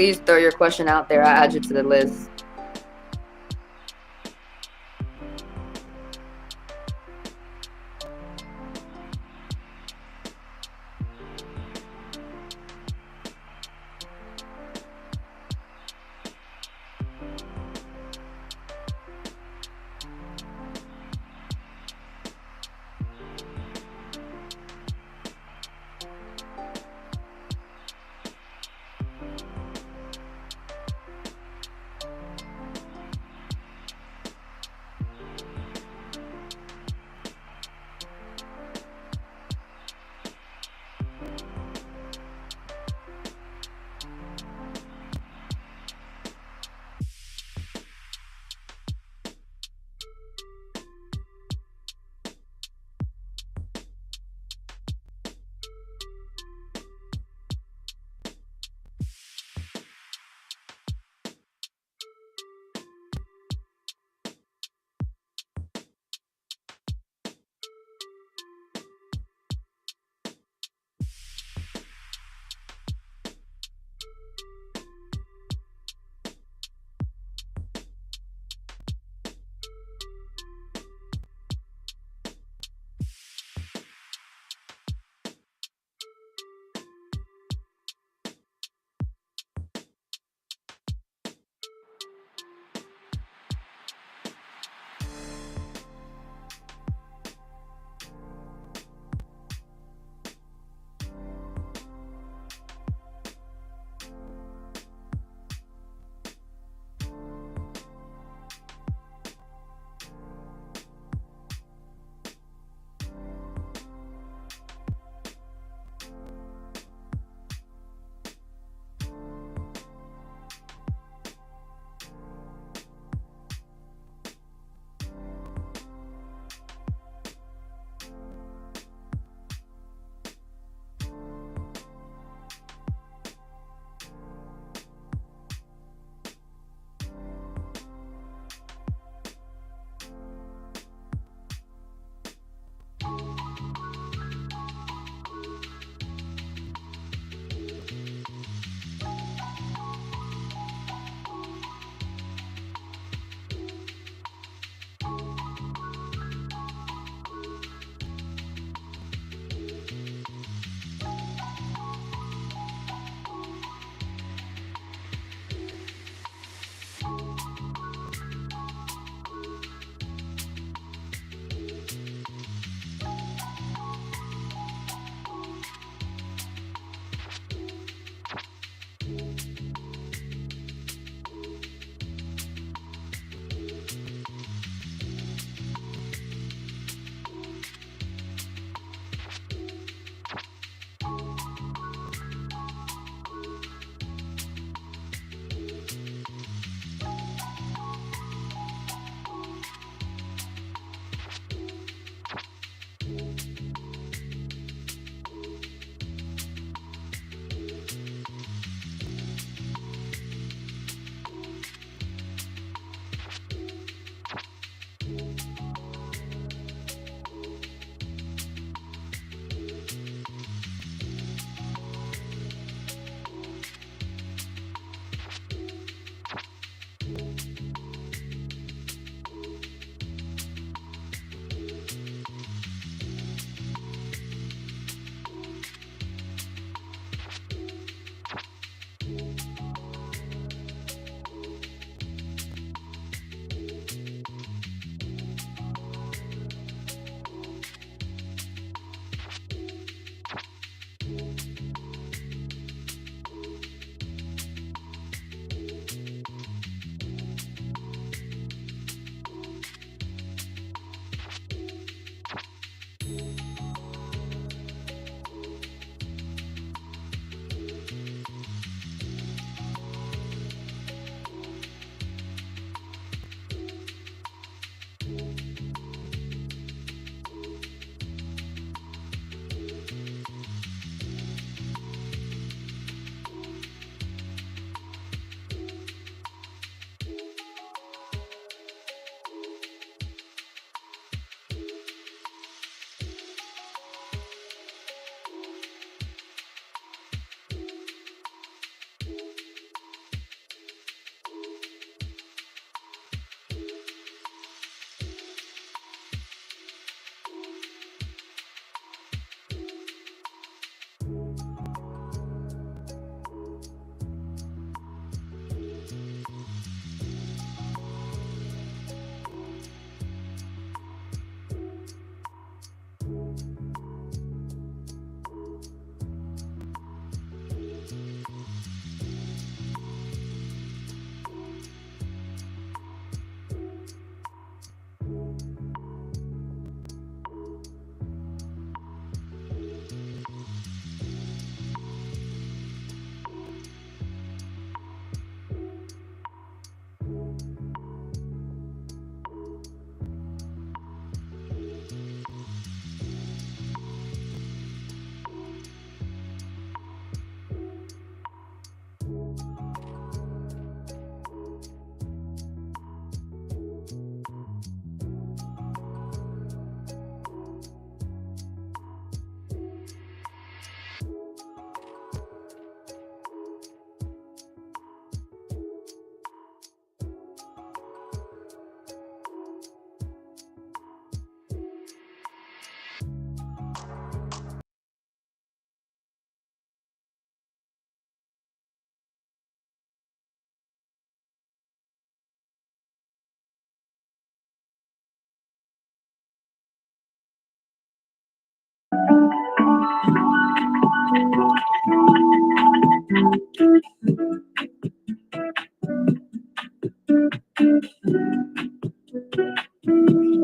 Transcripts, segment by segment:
Please throw your question out there. I'll add you to the list.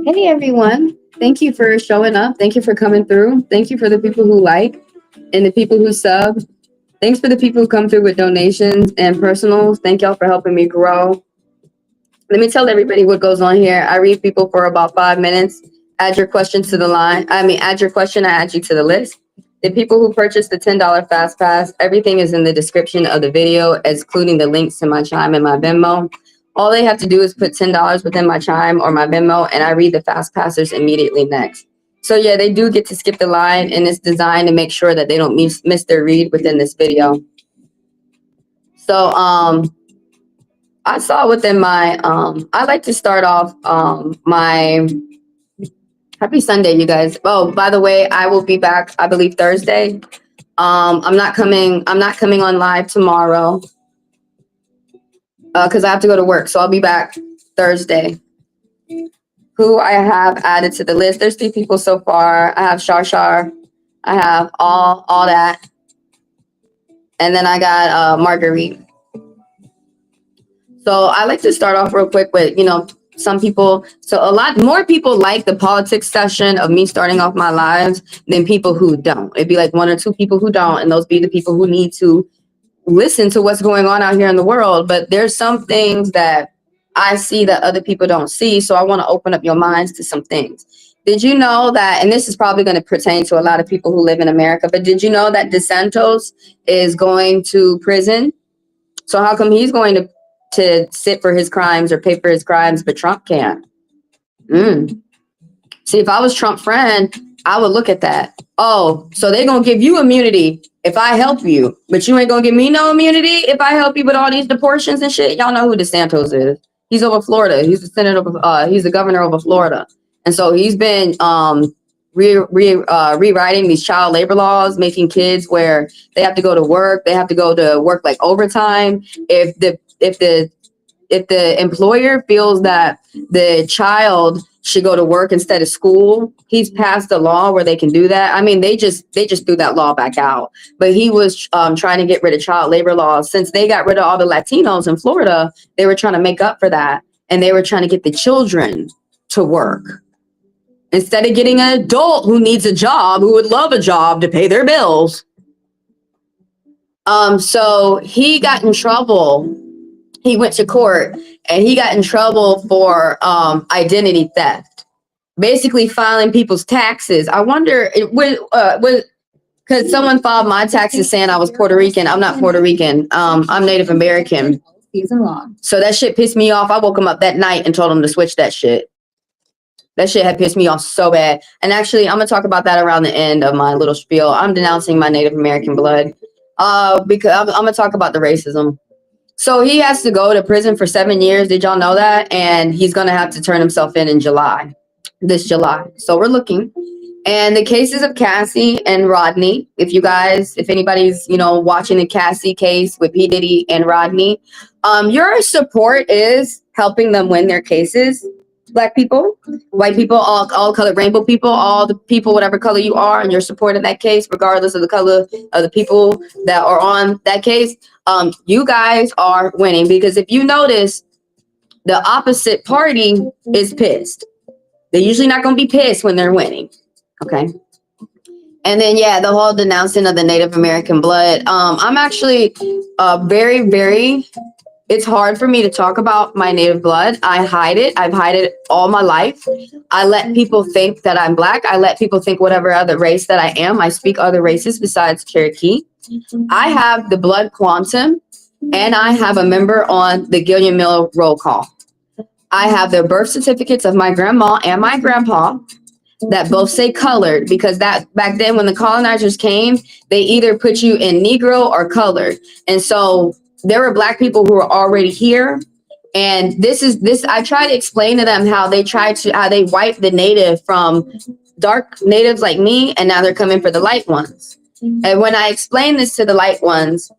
Hey everyone, thank you for showing up. Thank you for coming through. Thank you for the people who like and the people who sub. Thanks for the people who come through with donations and personals. Thank y'all for helping me grow. Let me tell everybody what goes on here. I read people for about 5 minutes. Add your question to the line. Add your question, I add you to the list. The people who purchased the $10 Fast Pass, everything is in the description of the video, including the links to my Chime and my Venmo. All they have to do is put $10 within my Chime or my Venmo, and I read the Fast Passers immediately next. So yeah, they do get to skip the line, and it's designed to make sure that they don't miss their read within this video. So I saw within my I like to start off my happy Sunday, you guys. Oh, by the way, I will be back, I believe, Thursday. I'm not coming on live tomorrow because I have to go to work. So I'll be back Thursday. Who I have added to the list. There's 3 people so far. I have Shar. I have all that. And then I got Marguerite. So I like to start off real quick with, some people. So a lot more people like the politics session of me starting off my lives than people who don't. It'd be like 1 or 2 people who don't, and those be the people who need to listen to what's going on out here in the world. But there's some things that I see that other people don't see. So I want to open up your minds to some things. Did you know that, and this is probably going to pertain to a lot of people who live in America, but did you know that DeSantis is going to prison? So how come he's going to sit for his crimes or pay for his crimes, but Trump can't? See, if I was Trump's friend, I would look at that. Oh, so they're going to give you immunity if I help you, but you ain't going to give me no immunity if I help you with all these deportations and shit. Y'all know who DeSantis is. He's over Florida. He's the senator. He's the governor over Florida. And so he's been rewriting these child labor laws, making kids where they have to go to work. They have to go to work like overtime. If the employer feels that the child should go to work instead of school, he's passed a law where they can do that. I mean, they just threw that law back out. But he was trying to get rid of child labor laws. Since they got rid of all the Latinos in Florida, they were trying to make up for that. And they were trying to get the children to work instead of getting an adult who needs a job, who would love a job to pay their bills. So he got in trouble. He went to court and he got in trouble for identity theft, basically filing people's taxes. I wonder, because someone filed my taxes saying I was Puerto Rican. I'm not Puerto Rican. I'm Native American. So that shit pissed me off. I woke him up that night and told him to switch that shit. That shit had pissed me off so bad. And actually, I'm going to talk about that around the end of my little spiel. I'm denouncing my Native American blood because I'm going to talk about the racism. So he has to go to prison for 7 years. Did y'all know that? And he's going to have to turn himself in July, this July. So we're looking. And the cases of Cassie and Rodney, if anybody's, watching the Cassie case with P. Diddy and Rodney, your support is helping them win their cases. Black people, white people, all color, rainbow people, all the people, whatever color you are, and you're supporting that case, regardless of the color of the people that are on that case, you guys are winning. Because if you notice, the opposite party is pissed. They're usually not going to be pissed when they're winning. Okay. And then, yeah, the whole denouncing of the Native American blood. I'm actually very, very... It's hard for me to talk about my native blood. I hide it. I've hid it all my life. I let people think that I'm Black. I let people think whatever other race that I am. I speak other races besides Cherokee. I have the blood quantum, and I have a member on the Gilliam Mill roll call. I have the birth certificates of my grandma and my grandpa that both say colored, because that back then when the colonizers came, they either put you in Negro or colored. And so there were Black people who were already here. And this I try to explain to them how they wiped the native from dark natives like me, and now they're coming for the light ones. And when I explain this to the light ones,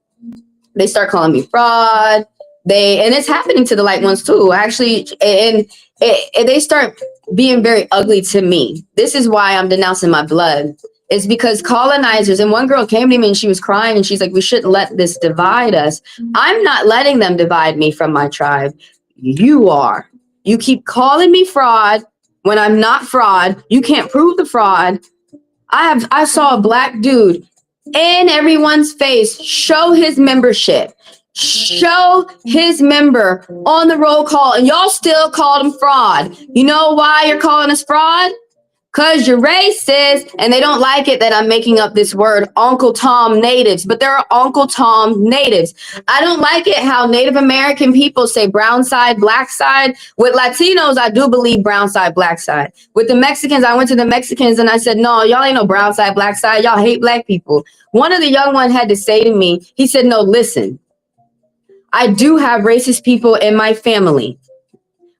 they start calling me fraud. And it's happening to the light ones too, actually. And they start being very ugly to me. This is why I'm denouncing my blood. is because colonizers, and one girl came to me and she was crying and she's like, we shouldn't let this divide us. I'm not letting them divide me from my tribe. You are. You keep calling me fraud when I'm not fraud. You can't prove the fraud. I saw a black dude in everyone's face show his membership. Show his member on the roll call, and y'all still called him fraud. You know why you're calling us fraud? Because you're racist, and they don't like it that I'm making up this word, Uncle Tom natives, but there are Uncle Tom natives. I don't like it how Native American people say brown side, black side. With Latinos, I do believe brown side, black side. With the Mexicans, I went to the Mexicans and I said, no, y'all ain't no brown side, black side. Y'all hate black people. One of the young ones had to say to me, he said, no, listen, I do have racist people in my family,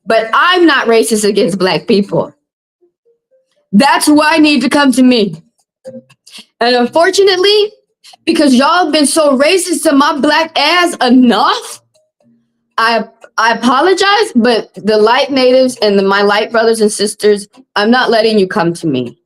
but I'm not racist against black people. That's who I need to come to me. And unfortunately, because y'all have been so racist to my black ass enough, I apologize, but the light natives and my light brothers and sisters, I'm not letting you come to me.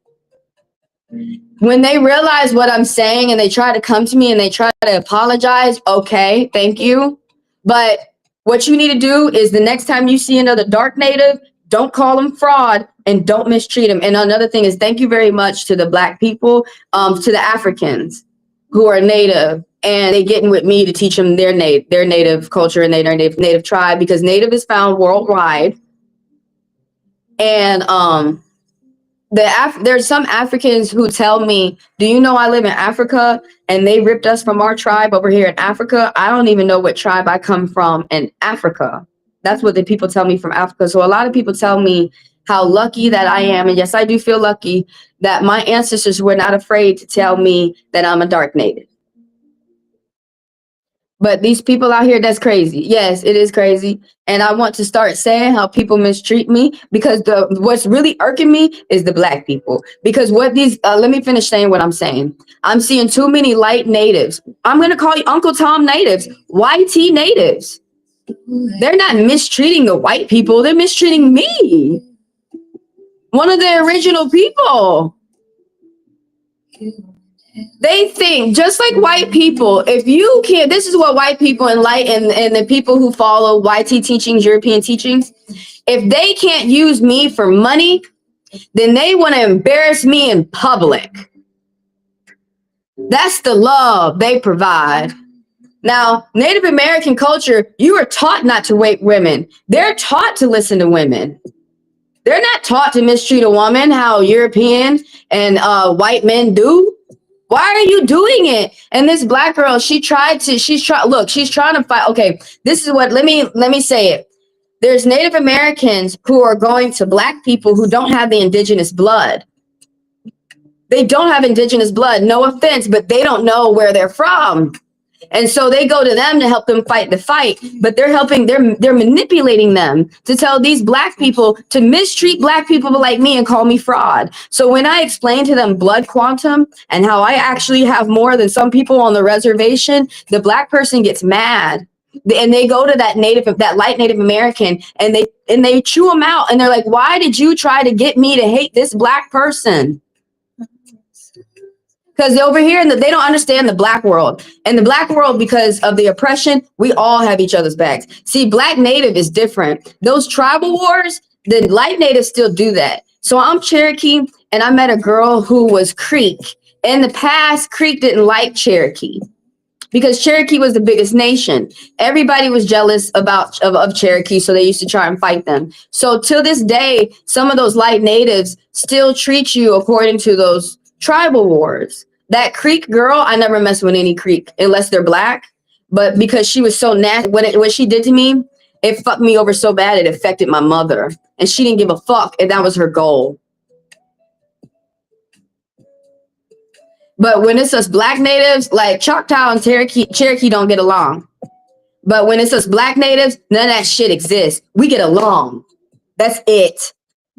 When they realize what I'm saying and they try to come to me and they try to apologize, okay, thank you. But what you need to do is the next time you see another dark native, don't call them fraud and don't mistreat them. And another thing is, thank you very much to the black people, to the Africans who are native, and they getting with me to teach them their native culture and their native tribe, because native is found worldwide. And there's some Africans who tell me, do you know I live in Africa and they ripped us from our tribe over here in Africa? I don't even know what tribe I come from in Africa. That's what the people tell me from Africa. So a lot of people tell me how lucky that I am. And yes, I do feel lucky that my ancestors were not afraid to tell me that I'm a dark native. But these people out here, that's crazy. Yes, it is crazy. And I want to start saying how people mistreat me, because what's really irking me is the black people. Because what these, let me finish saying what I'm saying. I'm seeing too many light natives. I'm going to call you Uncle Tom natives, YT natives. They're not mistreating the white people. They're mistreating me. One of the original people. They think, just like white people, if you can't, this is what white people and the people who follow YT teachings, European teachings, if they can't use me for money, then they want to embarrass me in public. That's the love they provide. Now, Native American culture, you are taught not to rape women. They're taught to listen to women. They're not taught to mistreat a woman how European and white men do. Why are you doing it? And this black girl, she's trying to fight. Okay, this is what, let me say it. There's Native Americans who are going to black people who don't have the indigenous blood. They don't have indigenous blood, no offense, but they don't know where they're from. And so they go to them to help them fight the fight, but they're manipulating them to tell these black people to mistreat black people like me and call me fraud. So when I explain to them blood quantum and how I actually have more than some people on the reservation, the black person gets mad. And they go to that light Native American, and they chew them out, and they're like, why did you try to get me to hate this black person? Because over here, they don't understand the black world. And the black world, because of the oppression, we all have each other's backs. See, black native is different. Those tribal wars, the light natives still do that. So I'm Cherokee, and I met a girl who was Creek. In the past, Creek didn't like Cherokee because Cherokee was the biggest nation. Everybody was jealous of Cherokee, so they used to try and fight them. So till this day, some of those light natives still treat you according to those tribal wars. That Creek girl, I never mess with any Creek unless they're black. But because she was so nasty, what she did to me, it fucked me over so bad it affected my mother. And she didn't give a fuck, and that was her goal. But when it's us black natives, like Choctaw and Cherokee don't get along. But when it's us black natives, none of that shit exists. We get along. That's it.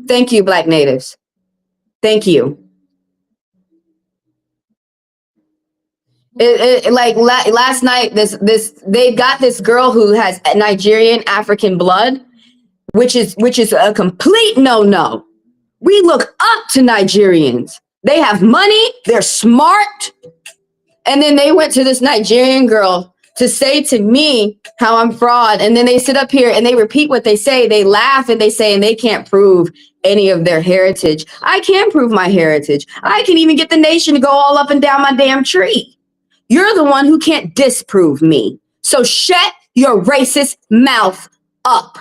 Thank you, black natives. Thank you. Like last night, they got this girl who has Nigerian African blood, which is a complete no. We look up to Nigerians. They have money. They're smart. And then they went to this Nigerian girl to say to me how I'm fraud. And then they sit up here and they repeat what they say. They laugh and they say, and they can't prove any of their heritage. I can prove my heritage. I can even get the nation to go all up and down my damn tree. You're the one who can't disprove me. So shut your racist mouth up.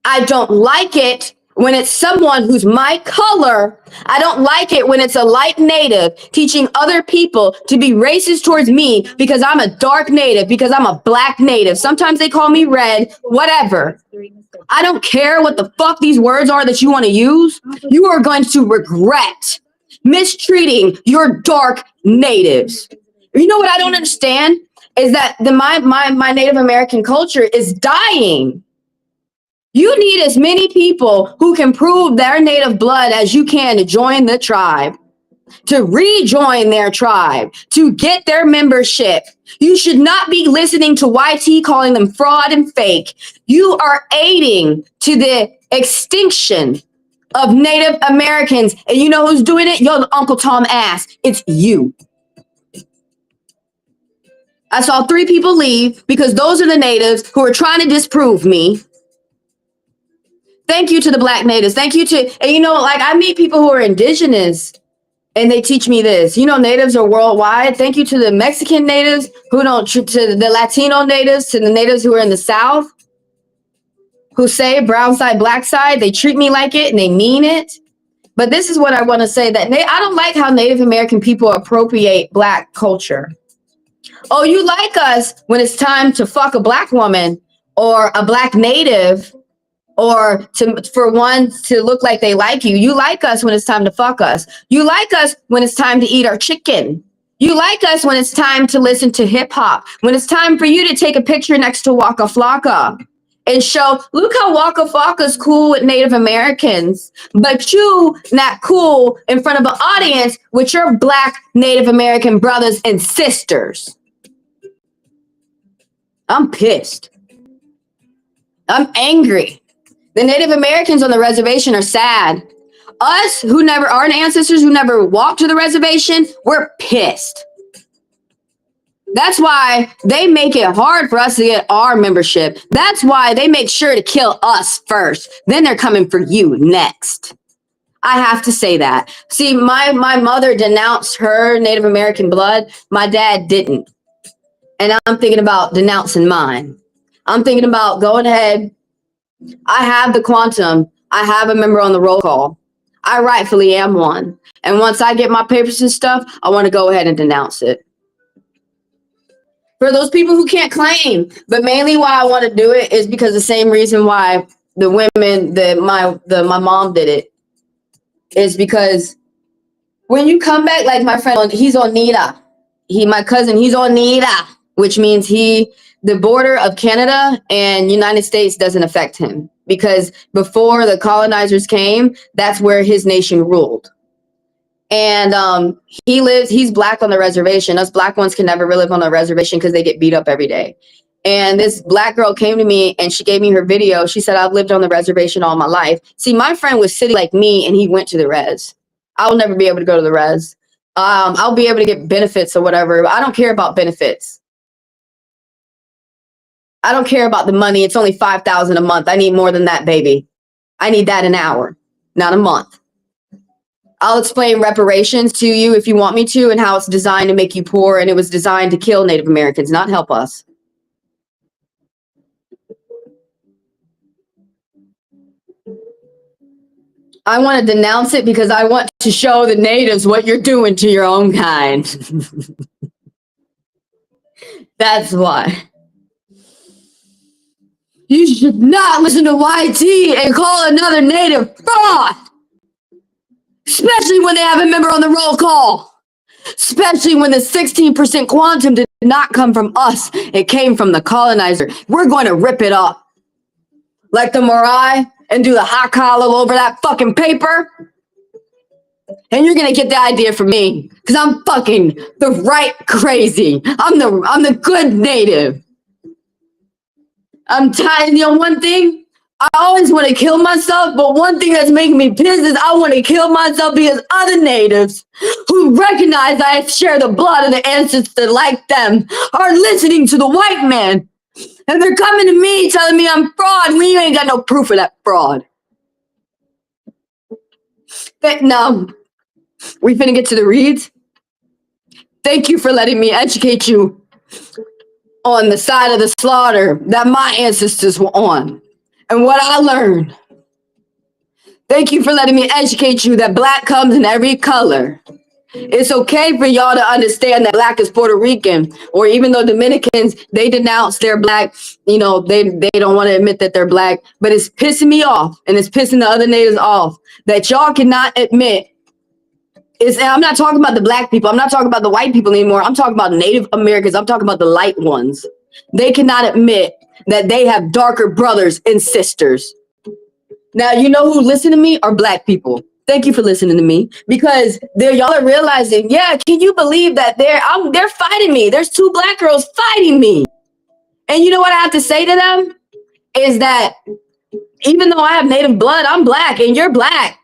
I don't like it when it's someone who's my color. I don't like it when it's a light native teaching other people to be racist towards me because I'm a dark native, because I'm a black native. Sometimes they call me red, whatever. I don't care what the fuck these words are that you want to use. You are going to regret mistreating your dark natives. You know what I don't understand is that my Native American culture is dying. You need as many people who can prove their native blood as you can to join the tribe, to rejoin their tribe, to get their membership. You should not be listening to YT calling them fraud and fake. You are aiding to the extinction of Native Americans. And you know who's doing it? Your Uncle Tom ass. It's you. I saw 3 people leave because those are the natives who are trying to disprove me. Thank you to the black natives. Thank you to, and you know, like I meet people who are indigenous and they teach me this. You know, natives are worldwide. Thank you to the Mexican natives who don't, to the Latino natives, to the natives who are in the South, who say brown side, black side. They treat me like it and they mean it. But this is what I want to say, that I don't like how Native American people appropriate black culture. Oh, you like us when it's time to fuck a black woman or a black native, or for one to look like they like you. You like us when it's time to fuck us. You like us when it's time to eat our chicken. You like us when it's time to listen to hip hop. When it's time for you to take a picture next to Waka Flocka and show, look how Waka Flocka's cool with Native Americans, but you not cool in front of an audience with your black Native American brothers and sisters. I'm pissed. I'm angry. The Native Americans on the reservation are sad. Us, our ancestors who never walked to the reservation, we're pissed. That's why they make it hard for us to get our membership. That's why they make sure to kill us first. Then they're coming for you next. I have to say that. See, my mother denounced her Native American blood. My dad didn't. And I'm thinking about denouncing mine. I'm thinking about going ahead. I have the quantum. I have a member on the roll call. I rightfully am one. And once I get my papers and stuff, I want to go ahead and denounce it. For those people who can't claim, but mainly why I want to do it is because the same reason why the women that my mom did it is because when you come back, like my friend, he's on NIDA. My cousin, he's on NIDA, which means the border of Canada and United States doesn't affect him, because before the colonizers came, that's where his nation ruled. And he's black on the reservation. Us black ones can never live on a reservation because they get beat up every day. And this black girl came to me and she gave me her video. She said, I've lived on the reservation all my life. See, my friend was city like me and he went to the res. I'll never be able to go to the res. I'll be able to get benefits or whatever. I don't care about benefits. I don't care about the money. It's only $5,000 a month. I need more than that, baby. I need that an hour, not a month. I'll explain reparations to you if you want me to, and how it's designed to make you poor, and it was designed to kill Native Americans, not help us. I want to denounce it because I want to show the natives what you're doing to your own kind. That's why. You should not listen to YT and call another native fraud. Especially when they have a member on the roll call. Especially when the 16% quantum did not come from us. It came from the colonizer. We're going to rip it up. Like the Morai, and do the hot collar all over that fucking paper. And you're going to get the idea from me. Because I'm fucking the right crazy. I'm the good native. I'm tired. You know one thing? I always want to kill myself, but one thing that's making me pissed is I want to kill myself because other natives who recognize I share the blood of the ancestor like them are listening to the white man. And they're coming to me telling me I'm fraud when you ain't got no proof of that fraud. Now, we finna get to the reads. Thank you for letting me educate you on the side of the slaughter that my ancestors were on and what I learned. Thank you for letting me educate you that black comes in every color. It's okay for y'all to understand that black is Puerto Rican, or even though Dominicans, they denounce their black, they don't want to admit that they're black, but it's pissing me off and it's pissing the other natives off that y'all cannot admit. I'm not talking about the black people. I'm not talking about the white people anymore. I'm talking about Native Americans. I'm talking about the light ones. They cannot admit that they have darker brothers and sisters. Now, you know who listen to me are black people. Thank you for listening to me, because y'all are realizing, yeah, can you believe that they're fighting me? There's 2 black girls fighting me. And you know what I have to say to them is that even though I have native blood, I'm black and you're black.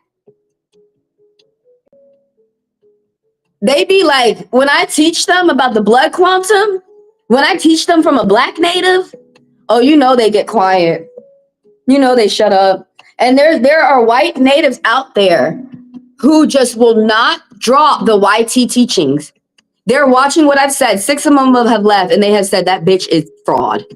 They be like, when I teach them about the blood quantum, when I teach them from a black native, oh, they get quiet. They shut up. And there are white natives out there who just will not drop the YT teachings. They're watching what I've said. 6 of them have left, and they have said that bitch is fraud.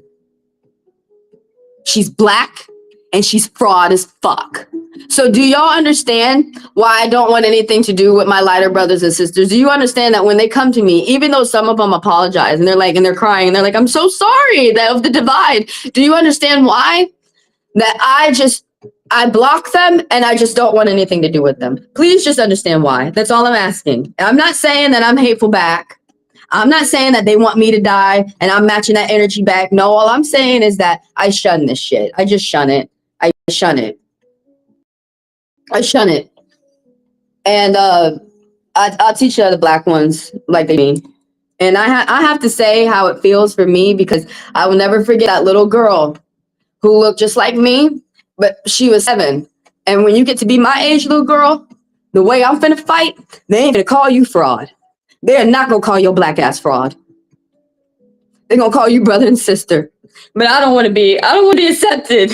She's black, and she's fraud as fuck. So do y'all understand why I don't want anything to do with my lighter brothers and sisters? Do you understand that when they come to me, even though some of them apologize, and they're crying, and they're like, I'm so sorry of the divide. Do you understand why? That I block them and I just don't want anything to do with them. Please just understand why. That's all I'm asking. I'm not saying that I'm hateful back. I'm not saying that they want me to die and I'm matching that energy back. No, all I'm saying is that I shun this shit. I just shun it. I shun it. And I'll teach the other black ones like they mean. And I have to say how it feels for me, because I will never forget that little girl who looked just like me, but she was 7. And when you get to be my age, little girl, the way I'm finna fight, they ain't gonna call you fraud. They're not gonna call your black ass fraud. They're gonna call you brother and sister. But I don't wanna be accepted.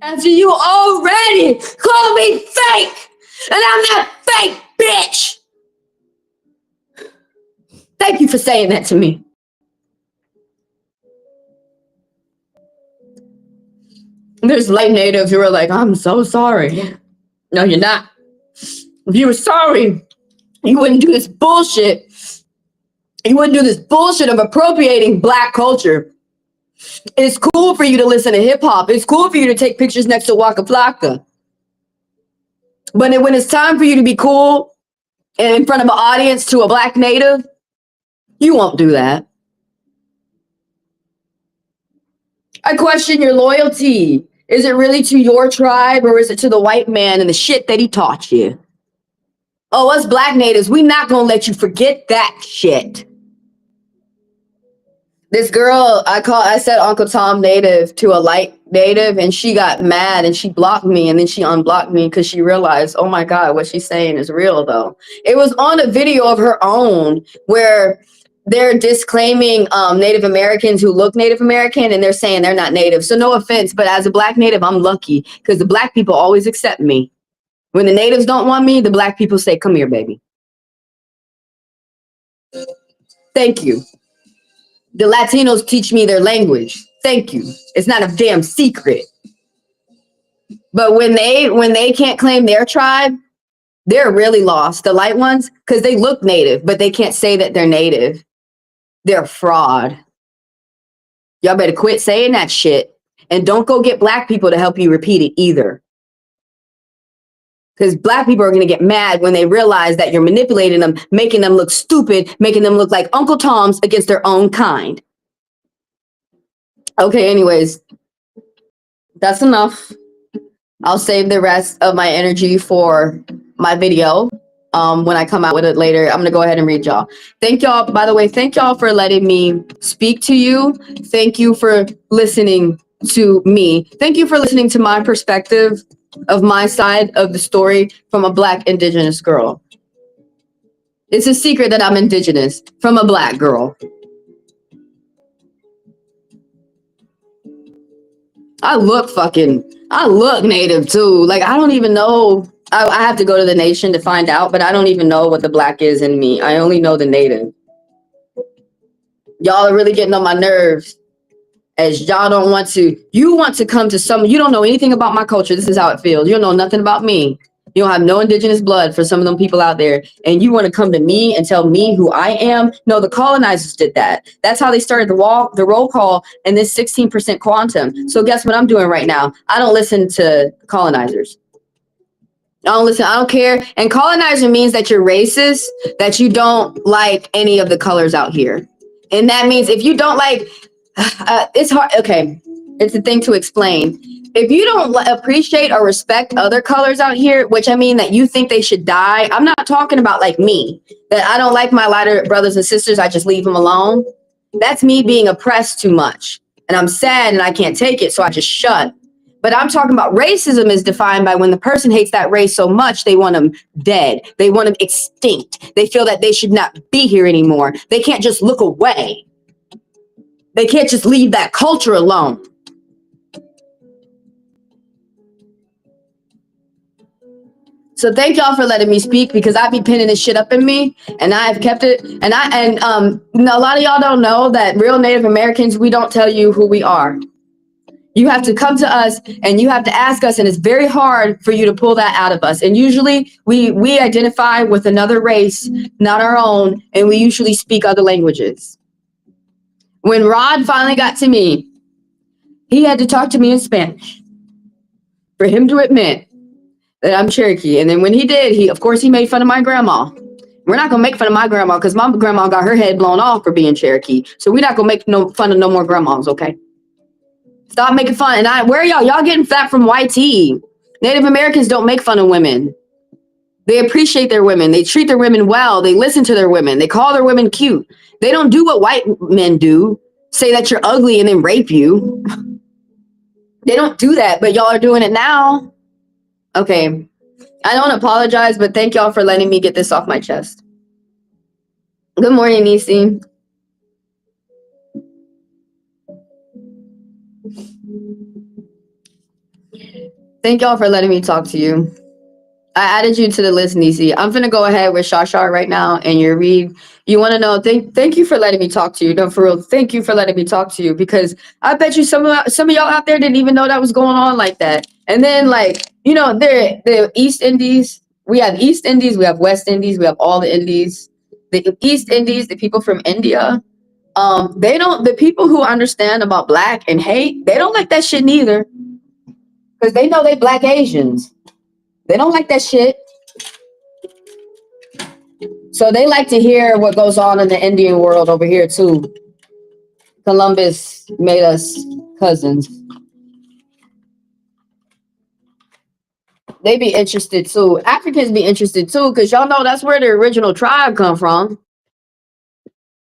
After you already call me fake, and I'm not fake, bitch. Thank you for saying that to me. There's light natives who are like, I'm so sorry. No, you're not. If you were sorry, you wouldn't do this bullshit. You wouldn't do this bullshit of appropriating black culture. It's cool for you to listen to hip hop. It's cool for you to take pictures next to Waka Flocka. But when it's time for you to be cool in front of an audience to a black native, you won't do that. I question your loyalty. Is it really to your tribe, or is it to the white man and the shit that he taught you? Oh, us black natives, we not gonna let you forget that shit. This girl, I said Uncle Tom native to a light native, and she got mad and she blocked me, and then she unblocked me because she realized, oh my God, what she's saying is real though. It was on a video of her own where they're disclaiming Native Americans who look Native American, and they're saying they're not Native. So no offense, but as a black native, I'm lucky because the black people always accept me. When the natives don't want me, the black people say, come here, baby. Thank you. The Latinos teach me their language. Thank you. It's not a damn secret. But when they can't claim their tribe, they're really lost. The light ones, because they look native, but they can't say that they're native. They're fraud. Y'all better quit saying that shit. And don't go get black people to help you repeat it either. Because black people are going to get mad when they realize that you're manipulating them, making them look stupid, making them look like Uncle Toms against their own kind. Okay, anyways, that's enough. I'll save the rest of my energy for my video. when I come out with it later. I'm gonna go ahead and read y'all. Thank y'all, by the way, thank y'all for letting me speak to you. Thank you for listening to me. Thank you for listening to my perspective of my side of the story from a Black Indigenous girl. It's a secret that I'm Indigenous from a Black girl. I look Native too. Like, I don't even know. I have to go to the nation to find out, but I don't even know what the Black is in me. I only know the Native. Y'all are really getting on my nerves, as y'all don't want to. You want to come to some. You don't know anything about my culture. This is how it feels. You don't know nothing about me. You don't have no Indigenous blood for some of them people out there. And you want to come to me and tell me who I am? No, the colonizers did that. That's how they started the roll call and this 16% quantum. So guess what I'm doing right now? I don't listen to colonizers. I don't listen. I don't care. And colonizer means that you're racist, that you don't like any of the colors out here. And that means if you don't like, it's hard. Okay. It's a thing to explain. If you don't appreciate or respect other colors out here, which I mean that you think they should die, I'm not talking about like me, that I don't like my lighter brothers and sisters, I just leave them alone. That's me being oppressed too much. And I'm sad and I can't take it, so I just shut. But I'm talking about racism is defined by when the person hates that race so much, they want them dead. They want them extinct. They feel that they should not be here anymore. They can't just look away. They can't just leave that culture alone. So thank y'all for letting me speak, because I be pinning this shit up in me and I have kept it. And a lot of y'all don't know that real Native Americans, we don't tell you who we are. You have to come to us and you have to ask us, and it's very hard for you to pull that out of us. And usually we identify with another race, not our own, and we usually speak other languages. When Rod finally got to me, he had to talk to me in Spanish for him to admit that I'm Cherokee. And then when he did, of course he made fun of my grandma. We're not gonna make fun of my grandma because my grandma got her head blown off for being Cherokee. So we're not gonna make no fun of no more grandmas, okay? Stop making fun. And where are y'all? Y'all getting fat from YT. Native Americans don't make fun of women. They appreciate their women. They treat their women well. They listen to their women. They call their women cute. They don't do what white men do, say that you're ugly and then rape you. They don't do that, but y'all are doing it now. Okay. I don't apologize, but thank y'all for letting me get this off my chest. Good morning, Nisi. Thank y'all for letting me talk to you. I added you to the list, Nisi. I'm gonna go ahead with Shashar right now and your read. You want to know? Thank you for letting me talk to you. No, for real. Thank you for letting me talk to you, because I bet you some of y'all out there didn't even know that was going on like that. And then, like, you know, the East Indies. We have East Indies. We have West Indies. We have all the Indies. The East Indies, the people from India. The people who understand about Black and hate, they don't like that shit neither, because they know they Black Asians. They don't like that shit. So they like to hear what goes on in the Indian world over here too. Columbus made us cousins. They be interested too. Africans be interested too, because y'all know that's where the original tribe come from.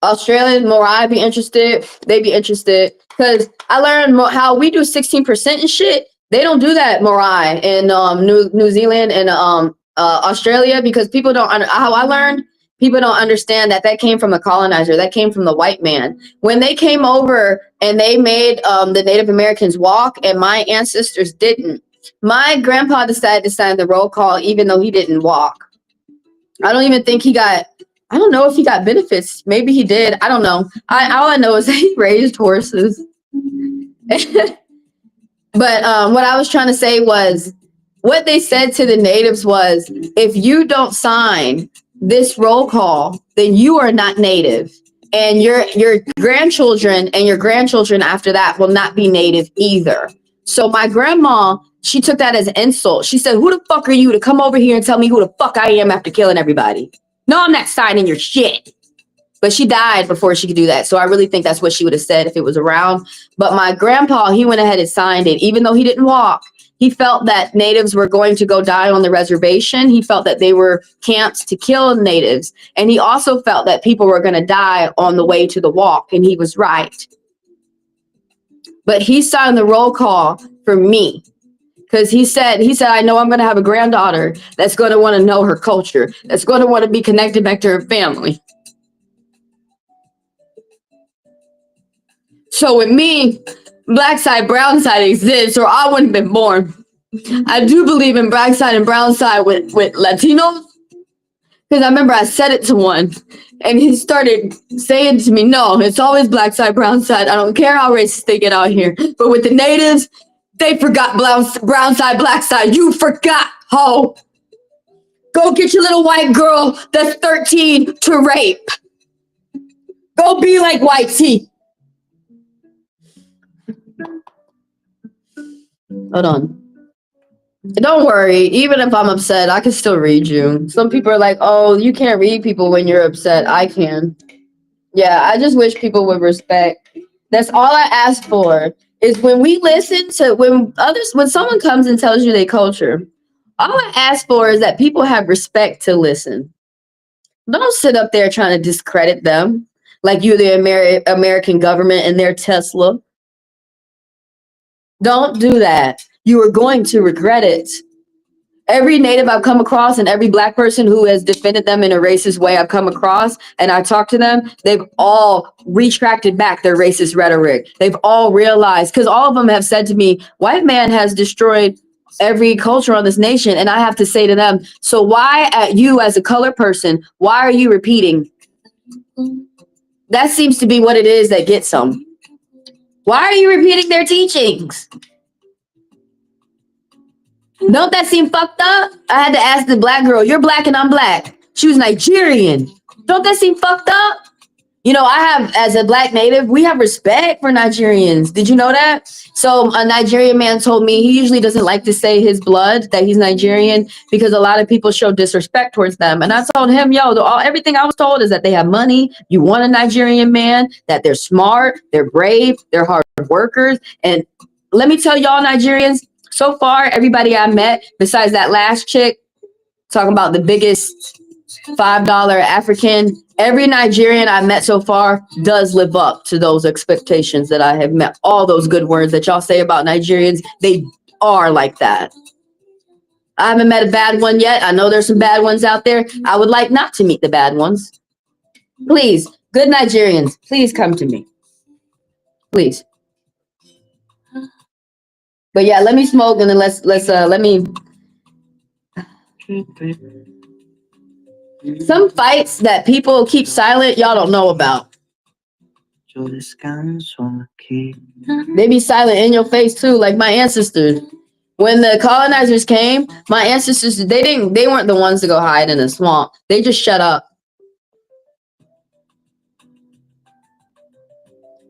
Australian Morai be interested. They be interested because I learned how we do 16% and shit. They don't do that, Morai, in New Zealand and Australia, because people don't. How I learned, people don't understand that came from the colonizer. That came from the white man. When they came over and they made the Native Americans walk, and my ancestors didn't. My grandpa decided to sign the roll call, even though he didn't walk. I don't even think he got. I don't know if he got benefits. Maybe he did. I don't know. All I know is that he raised horses. But what I was trying to say was, what they said to the natives was, if you don't sign this roll call, then you are not native. And your grandchildren and your grandchildren after that will not be native either. So my grandma, she took that as an insult. She said, who the fuck are you to come over here and tell me who the fuck I am after killing everybody? No, I'm not signing your shit. But she died before she could do that. So I really think that's what she would have said if it was around. But my grandpa, he went ahead and signed it, even though he didn't walk. He felt that natives were going to go die on the reservation. He felt that they were camps to kill natives. And he also felt that people were going to die on the way to the walk. And he was right. But he signed the roll call for me. Because he said, I know I'm going to have a granddaughter that's going to want to know her culture, that's going to want to be connected back to her family. So with me, black side, brown side exists, or I wouldn't have been born. I do believe in black side and brown side with Latinos. Because I remember I said it to one, and he started saying to me, no, it's always black side, brown side. I don't care how racist they get out here. But with the natives, they forgot brown side, black side. You forgot, ho. Go get your little white girl that's 13 to rape. Go be like white tea. Hold on. Don't worry. Even if I'm upset, I can still read you. Some people are like, oh, you can't read people when you're upset. I can. Yeah, I just wish people would respect. That's all I ask for. Is when we listen to when someone comes and tells you their culture, all I ask for is that people have respect to listen. Don't sit up there trying to discredit them like you're the American government and their Tesla. Don't do that. You are going to regret it. Every native I've come across and every black person who has defended them in a racist way I've come across and I talked to them, they've all retracted back their racist rhetoric. They've all realized, because all of them have said to me, white man has destroyed every culture on this nation. And I have to say to them, so why at you as a colored person, why are you repeating? That seems to be what it is that gets them. Why are you repeating their teachings? Don't that seem fucked up? I had to ask the black girl, you're black and I'm black. She was Nigerian. Don't that seem fucked up? You know, I have, as a black native, we have respect for Nigerians. Did you know that? So a Nigerian man told me he usually doesn't like to say his blood, that he's Nigerian, because a lot of people show disrespect towards them. And I told him, yo, everything I was told is that they have money. You want a Nigerian man, that they're smart, they're brave, they're hard workers. And let me tell y'all Nigerians, so far, everybody I met, besides that last chick, talking about the biggest $5 African, every Nigerian I met so far does live up to those expectations that I have met. All those good words that y'all say about Nigerians, they are like that. I haven't met a bad one yet. I know there's some bad ones out there. I would like not to meet the bad ones. Please, good Nigerians, please come to me. Please. But yeah, let me smoke and then let me. Some fights that people keep silent, y'all don't know about. They be silent in your face too, like my ancestors. When the colonizers came, my ancestors, they weren't the ones to go hide in a swamp. They just shut up.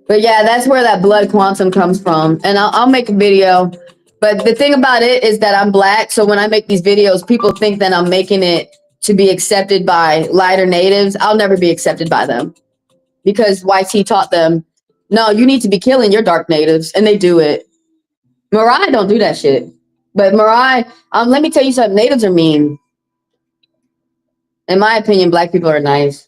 But yeah, that's where that blood quantum comes from. And I'll make a video. But the thing about it is that I'm black. So when I make these videos, people think that I'm making it to be accepted by lighter natives. I'll never be accepted by them. Because YT taught them, no, you need to be killing your dark natives. And they do it. Marai don't do that shit. But Marai, let me tell you something. Natives are mean. In my opinion, black people are nice.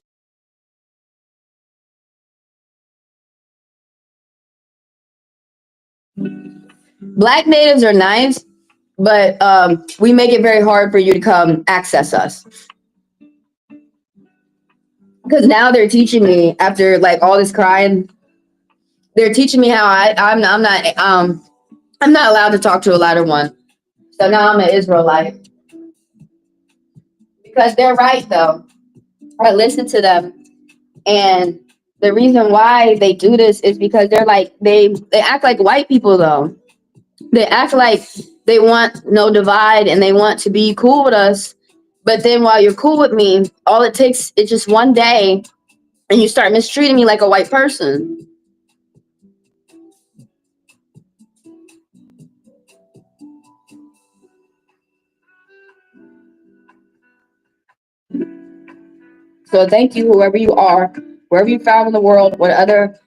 Black natives are nice, but we make it very hard for you to come access us. Because now they're teaching me, after like all this crying, they're teaching me how I'm not allowed to talk to a lighter one. So now I'm an Israelite. Because they're right though. I listen to them, and the reason why they do this is because they're like they act like white people though. They act like they want no divide and they want to be cool with us. But then while you're cool with me, all it takes is just one day and you start mistreating me like a white person. So thank you, whoever you are, wherever you found in the world, whatever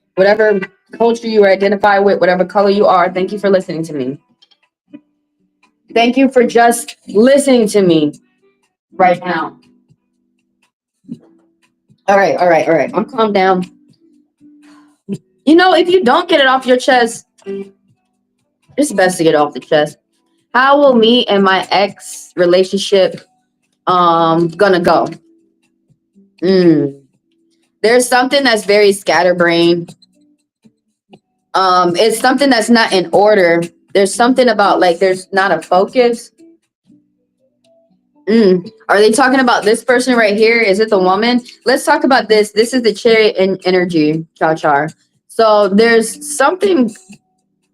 culture you identify with, whatever color you are, thank you for listening to me. Thank you for just listening to me right now. All right, all right, all right. I'm calm down. You know, if you don't get it off your chest, it's best to get it off the chest. How will me and my ex relationship gonna go? There's something that's very scatterbrained. It's something that's not in order. There's something about like there's not a focus. Are they talking about this person right here? Is it the woman? Let's talk about this. This is the chariot energy, Char. So there's something.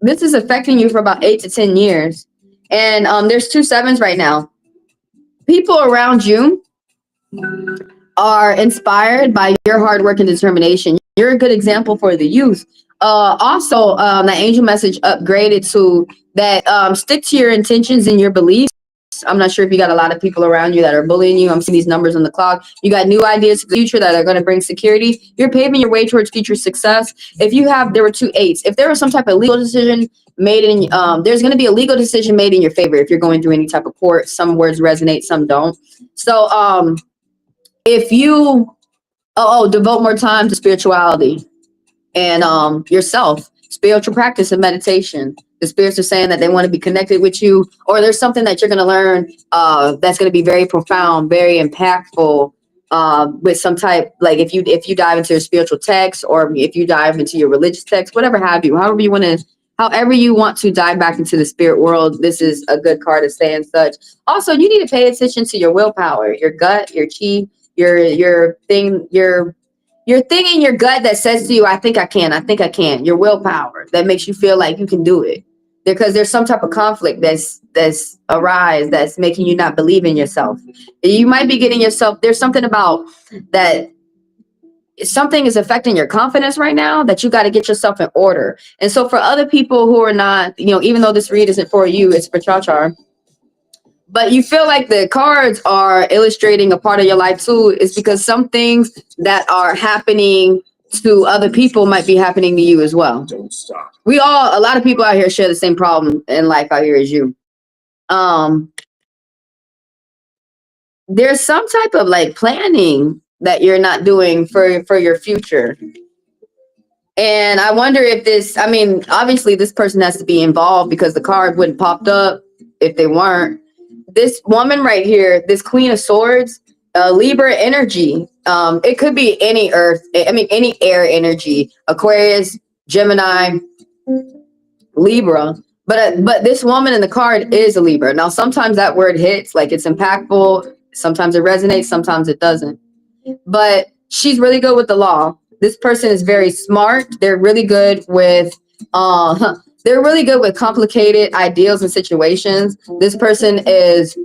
This is affecting you for about 8 to 10 years, and there's 2 sevens right now. People around you are inspired by your hard work and determination. You're a good example for the youth. Also, the angel message upgraded to that stick to your intentions and your beliefs. I'm not sure if you got a lot of people around you that are bullying you. I'm seeing these numbers on the clock. You got new ideas for the future that are going to bring security. You're paving your way towards future success. If you have, there were 2 8s. If there was some type of legal decision made in, there's going to be a legal decision made in your favor if you're going through any type of court. Some words resonate, some don't. So, if you devote more time to spirituality and yourself, spiritual practice and meditation. The spirits are saying that they want to be connected with you, or there's something that you're going to learn that's going to be very profound, very impactful, with some type, like if you dive into your spiritual text, or if you dive into your religious text, whatever have you, however you want to dive back into the spirit world, this is a good card to stay in such. Also, you need to pay attention to your willpower, your gut, your chi, your thing in your gut that says to you, I think I can. Your willpower that makes you feel like you can do it. Because there's some type of conflict that's making you not believe in yourself. You might be getting yourself, there's something about that, something is affecting your confidence right now that you got to get yourself in order. And so for other people who are not, even though this read isn't for you, it's for Chachar, but you feel like the cards are illustrating a part of your life too, is because some things that are happening to other people might be happening to you as well. Don't stop. A lot of people out here share the same problem in life out here as you. There's some type of like planning that you're not doing for your future. And I wonder if obviously this person has to be involved because the card wouldn't popped up if they weren't. This woman right here, this Queen of Swords, Libra energy. It could be any any air energy, Aquarius, Gemini, Libra. But this woman in the card is a Libra. Now, sometimes that word hits, like it's impactful. Sometimes it resonates, sometimes it doesn't. But she's really good with the law. This person is very smart. They're really good with complicated ideals and situations. This person is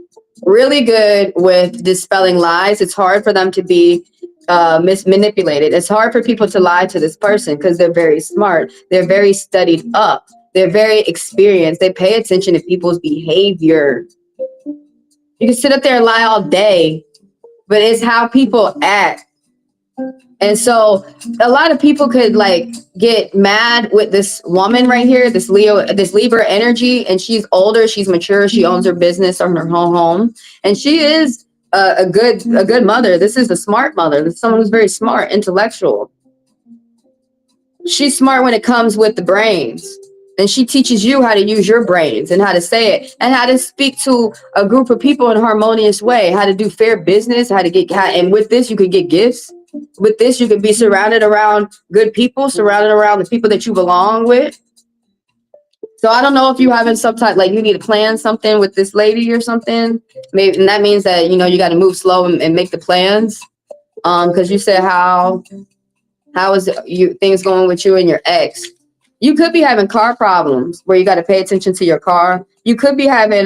really good with dispelling lies. It's hard for them to be manipulated. It's hard for people to lie to this person because they're very smart. They're very studied up. They're very experienced. They pay attention to people's behavior. You can sit up there and lie all day, but it's how people act. And so a lot of people could like get mad with this woman right here, this Libra energy, and she's older, she's mature, she owns her business or her home, and she is a good mother. This is a smart mother. This is someone who's very smart, intellectual. She's smart when it comes with the brains. And she teaches you how to use your brains and how to say it and how to speak to a group of people in a harmonious way, how to do fair business, and with this, you could get gifts. With this, you could be surrounded around good people, surrounded around the people that you belong with. So I don't know if you having some type, like you need to plan something with this lady or something. Maybe, and that means that, you got to move slow and make the plans. Because you said how is things going with you and your ex? You could be having car problems where you got to pay attention to your car. You could be having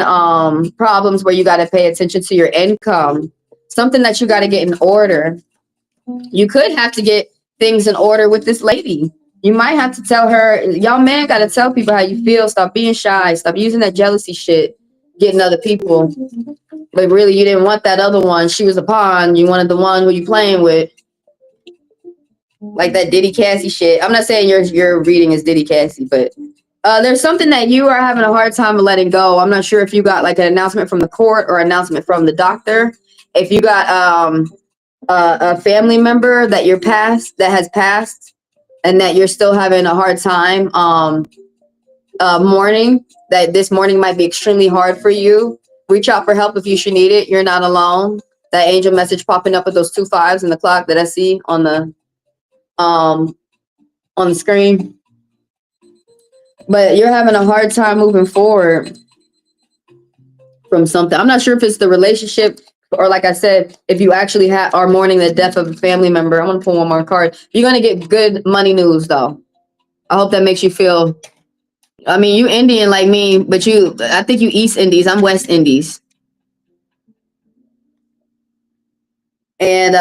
problems where you got to pay attention to your income. Something that you got to get in order. You could have to get things in order with this lady. You might have to tell her, y'all man got to tell people how you feel. Stop being shy. Stop using that jealousy shit, getting other people. But really, you didn't want that other one. She was a pawn. You wanted the one who you playing with. Like that Diddy Cassie shit. I'm not saying your reading is Diddy Cassie, but There's something that you are having a hard time letting go. I'm not sure if you got like an announcement from the court or announcement from the doctor. If you got a family member that you're past that has passed and that you're still having a hard time mourning, that this morning might be extremely hard for you. Reach out for help if you should need it. You're not alone. That angel message popping up with those 2 5s in the clock that I see on the screen. But you're having a hard time moving forward from something. I'm not sure if it's the relationship or, like I said, if you actually are mourning the death of a family member. I'm gonna pull one more card. You're gonna get good money news though. I hope that makes you feel. I mean, you Indian like me, but I think you East Indies. I'm West Indies. And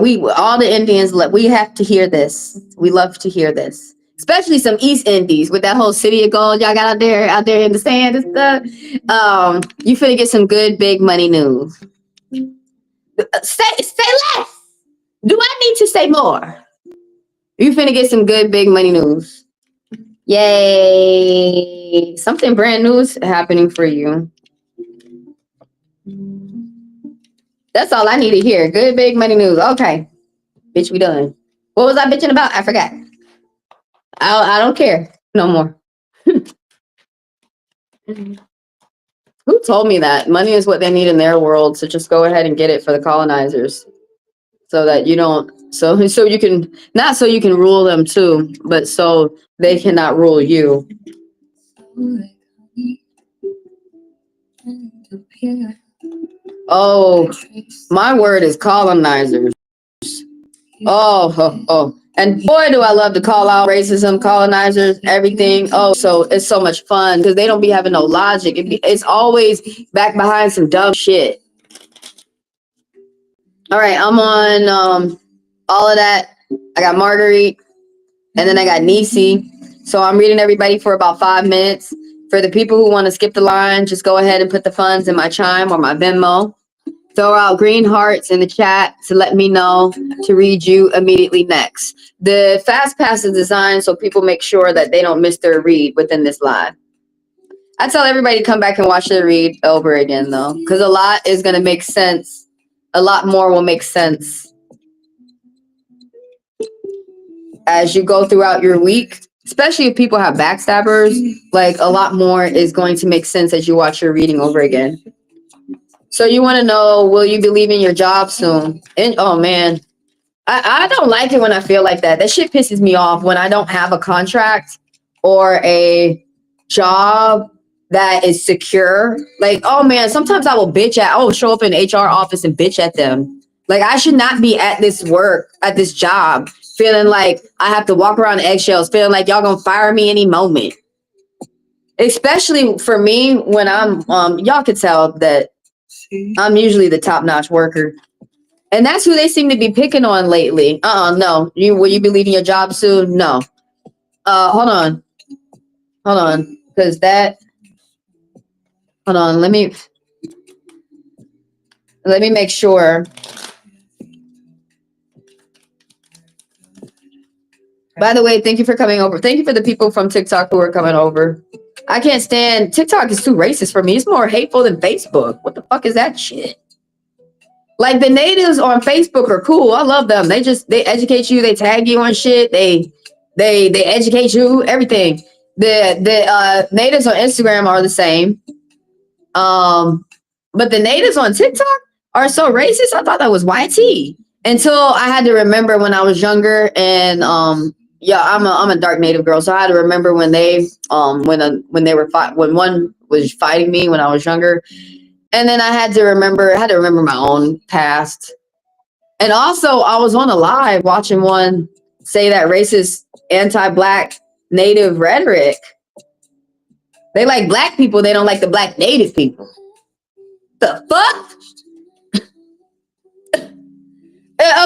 we all the Indians, we have to hear this. We love to hear this, especially some East Indies with that whole city of gold y'all got out there in the sand and stuff. You finna get some good big money news. Say less. Do I need to say more? You finna get some good big money news. Yay! Something brand new is happening for you. That's all I need to hear. Good big money news. Okay. Bitch, we done. What was I bitching about? I forgot. I don't care no more. Who told me that? Money is what they need in their world, so just go ahead and get it for the colonizers. So that you don't so you can not so you can rule them too, but so they cannot rule you. Oh, my word is colonizers. Oh. And boy, do I love to call out racism, colonizers, everything. Oh, so it's so much fun because they don't be having no logic. It's always back behind some dumb shit. All right, I'm on all of that. I got Marguerite, and then I got Nisi. So I'm reading everybody for about 5 minutes. For the people who want to skip the line, just go ahead and put the funds in my Chime or my Venmo. Throw out green hearts in the chat to let me know to read you immediately next. The fast pass is designed so people make sure that they don't miss their read within this live. I tell everybody to come back and watch the read over again though, because a lot is going to make sense. A lot more will make sense as you go throughout your week, especially if people have backstabbers. Like a lot more is going to make sense as you watch your reading over again. So you want to know, will you be leaving your job soon? And oh man, I don't like it when I feel like that. That shit pisses me off when I don't have a contract or a job that is secure. Like, oh man, sometimes I will show up in the HR office and bitch at them. Like I should not be at this job, feeling like I have to walk around eggshells, feeling like y'all gonna fire me any moment. Especially for me when I'm, y'all could tell that I'm usually the top-notch worker. And that's who they seem to be picking on lately. No. Will you be leaving your job soon? No. Hold on. Because hold on, let me make sure. By the way, thank you for coming over. Thank you for the people from TikTok who are coming over. I can't stand TikTok is too racist for me. It's more hateful than Facebook. What the fuck is that shit? Like the natives on Facebook are cool. I love them. They educate you. They tag you on shit. They educate you. Everything. The natives on Instagram are the same. But the natives on TikTok are so racist. I thought that was YT until I had to remember when I was younger. And I'm a dark native girl, so I had to remember when they when one was fighting me when I was younger. And then I had to remember my own past. And also I was on a live watching one say that racist anti-black native rhetoric. They like black people, they don't like the black native people. The fuck?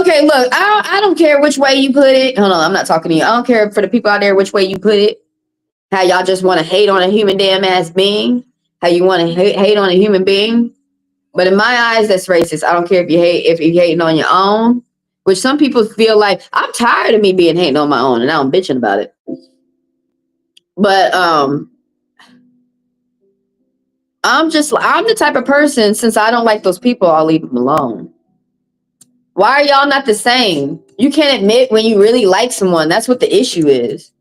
Okay, look, I don't care which way you put it. Hold on, I'm not talking to you. I don't care for the people out there which way you put it. How y'all just want to hate on a human damn ass being. How you want to hate on a human being. But in my eyes, that's racist. I don't care if you're hating on your own, which some people feel like I'm tired of me being hating on my own and now I'm bitching about it. But I'm the type of person, since I don't like those people, I'll leave them alone. Why are y'all not the same? You can't admit when you really like someone. That's what the issue is.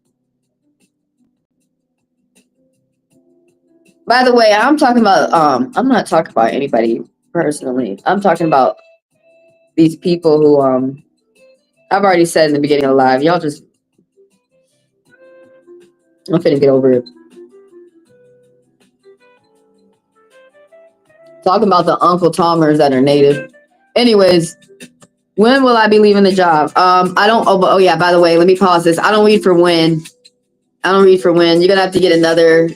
By the way, I'm talking about I'm not talking about anybody personally. I'm talking about these people who I've already said in the beginning of the live, y'all just, I'm finna get over it. Talking about the Uncle Tomers that are native. Anyways, when will I be leaving the job? I don't, oh yeah, by the way, let me pause this. I don't read for when. I don't read for when. You're gonna have to get another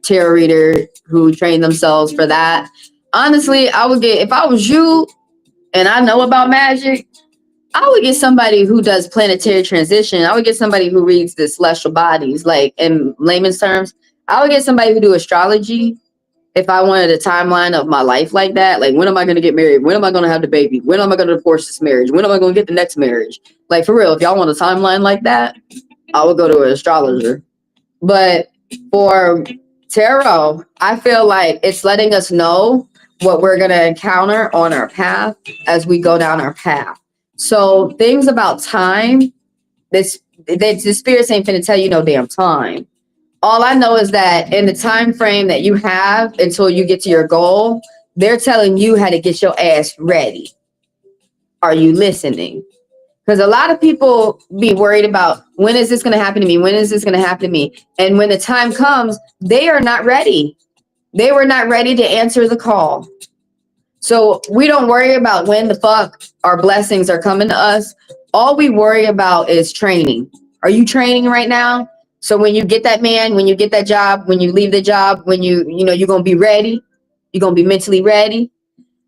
tarot reader who trained themselves for that. Honestly, I would get, if I was you and I know about magic, I would get somebody who does planetary transition. I would get somebody who reads the celestial bodies, like in layman's terms. I would get somebody who do astrology if I wanted a timeline of my life like that. Like, when am I going to get married? When am I going to have the baby? When am I going to divorce this marriage? When am I going to get the next marriage? Like, for real, if y'all want a timeline like that, I would go to an astrologer. But for tarot, I feel like it's letting us know what we're going to encounter on our path as we go down our path. So things about time, the spirits ain't finna tell you no damn time. All I know is that in the time frame that you have until you get to your goal, they're telling you how to get your ass ready. Are you listening? Because a lot of people be worried about, when is this going to happen to me? When is this going to happen to me? And when the time comes, they are not ready. They were not ready to answer the call. So we don't worry about when the fuck our blessings are coming to us. All we worry about is training. Are you training right now? So when you get that man, when you get that job, when you leave the job, when you're going to be ready, you're going to be mentally ready.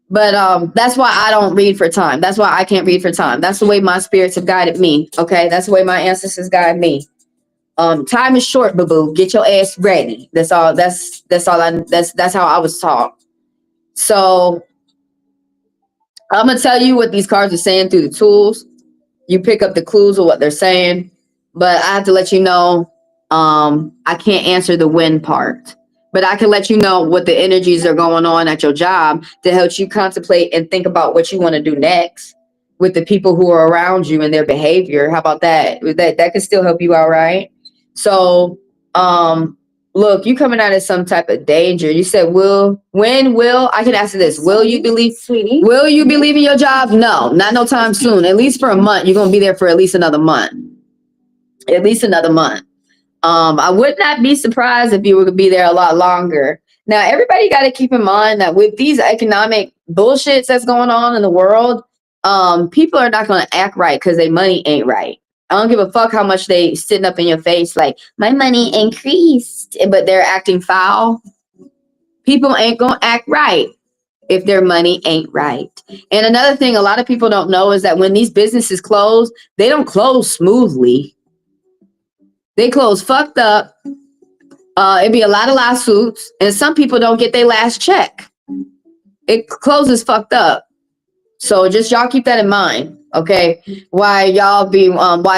But that's why I don't read for time. That's why I can't read for time. That's the way my spirits have guided me. Okay, that's the way my ancestors guide me. Time is short, boo-boo. Get your ass ready. That's all. That's how I was taught. So I'm gonna tell you what these cards are saying through the tools. You pick up the clues of what they're saying, but I have to let you know, I can't answer the when part, but I can let you know what the energies are going on at your job to help you contemplate and think about what you want to do next with the people who are around you and their behavior. How about that? That could still help you out, right? So, look, you coming out of some type of danger. You said, I can answer this. Will you be leaving your job? No, not no time soon. At least for a month. You're going to be there for at least another month. At least another month. I would not be surprised if you were to be there a lot longer. Now, everybody got to keep in mind that with these economic bullshits that's going on in the world, people are not going to act right because their money ain't right. I don't give a fuck how much they sitting up in your face like, my money increased, but they're acting foul. People ain't going to act right if their money ain't right. And another thing a lot of people don't know is that when these businesses close, they don't close smoothly. They close fucked up. It'd be a lot of lawsuits, and some people don't get their last check. It closes fucked up. So just y'all keep that in mind, okay? Why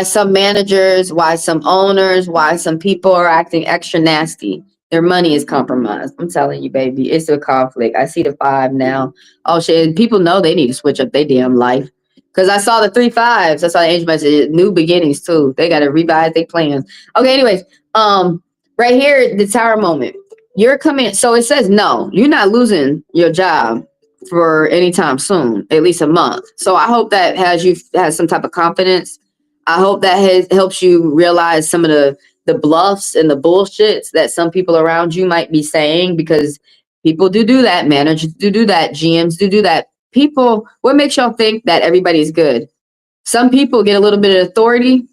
some managers, why some owners, why some people are acting extra nasty. Their money is compromised. I'm telling you, baby, it's a conflict. I see the 5 now. Oh shit, people know they need to switch up their damn life. Because I saw the 3 5s. I saw the angel message. New beginnings too. They gotta revise their plans. Okay, anyways, right here, the tower moment. You're coming. So it says no, you're not losing your job for any time soon, at least a month. So I hope that has some type of confidence. I hope that helps you realize some of the bluffs and the bullshits that some people around you might be saying, because people do that. Managers do that. GMs do that. People, what makes y'all think that everybody's good? Some people get a little bit of authority